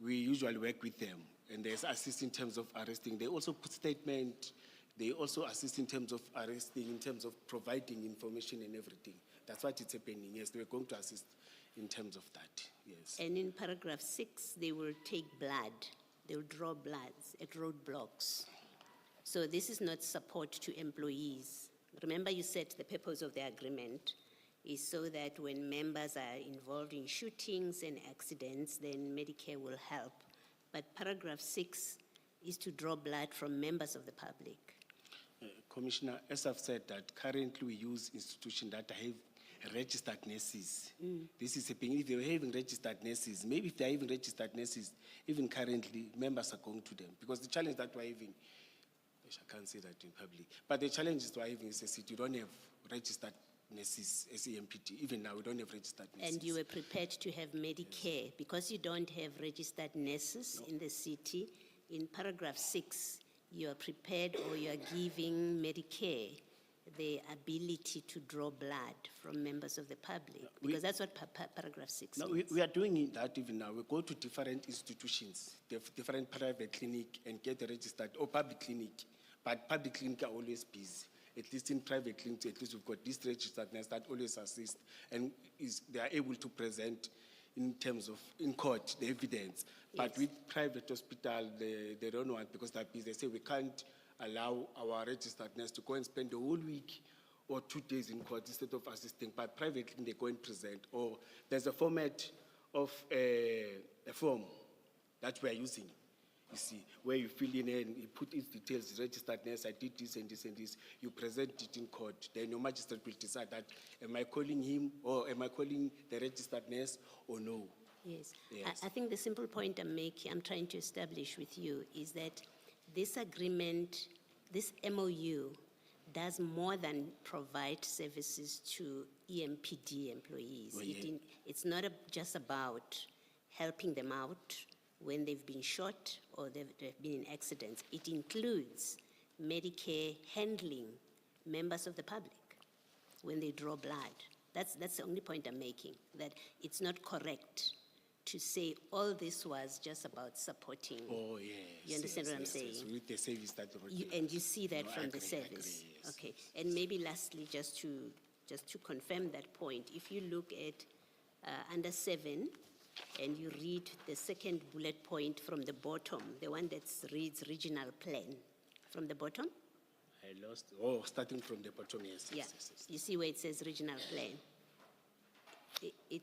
[SPEAKER 16] We usually work with them, and they assist in terms of arresting. They also put statement. They also assist in terms of arresting, in terms of providing information and everything. That's what it's happening. Yes, we're going to assist in terms of that. Yes.
[SPEAKER 5] And in paragraph 6, they will take blood. They will draw bloods at roadblocks. So this is not support to employees. Remember, you said the purpose of the agreement is so that when members are involved in shootings and accidents, then Medicare will help. But paragraph 6 is to draw blood from members of the public.
[SPEAKER 16] Commissioner, as I've said, that currently we use institutions that have registered nurses. This is happening. If they're having registered nurses, maybe if they're having registered nurses, even currently, members are going to them. Because the challenge that we're having, I can't say that in public, but the challenge is we're having is that you don't have registered nurses as EMPT. Even now, we don't have registered nurses.
[SPEAKER 5] And you were prepared to have Medicare. Yes. Because you don't have registered nurses in the city, in paragraph 6, you are prepared or you are giving Medicare the ability to draw blood from members of the public, because that's what paragraph 6
[SPEAKER 16] means. We are doing that even now. We go to different institutions, different private clinic, and get registered, or public clinic. But public clinic are always busy. At least in private clinics, at least we've got this registered nurse that always assist, and they are able to present in terms of, in court, the evidence. Yes. But with private hospital, they don't want, because they're busy. They say we can't allow our registered nurse to go and spend the whole week or 2 days in court instead of assisting. But privately, they go and present. Or there's a format of a form that we're using, you see, where you fill in and you put its details, registered nurse, I did this and this and this. You present it in court. Then your magistrate will decide that, am I calling him or am I calling the registered nurse or no?
[SPEAKER 5] Yes. I think the simple point I'm trying to establish with you is that this agreement, this MOU, does more than provide services to EMPD employees. Well, yeah. It's not just about helping them out when they've been shot or they've been in accidents. It includes Medicare handling members of the public when they draw blood. That's the only point I'm making, that it's not correct to say all this was just about supporting.
[SPEAKER 16] Oh, yes.
[SPEAKER 5] You understand what I'm saying?
[SPEAKER 16] Yes. With the service that
[SPEAKER 5] and you see that from the service.
[SPEAKER 16] Yes.
[SPEAKER 5] Okay. And maybe lastly, just to confirm that point, if you look at under 7 and you read the second bullet point from the bottom, the one that reads regional plan, from the bottom?
[SPEAKER 16] I lost. Oh, starting from the bottom, yes.
[SPEAKER 5] Yeah. Yes. You see where it says regional plan? It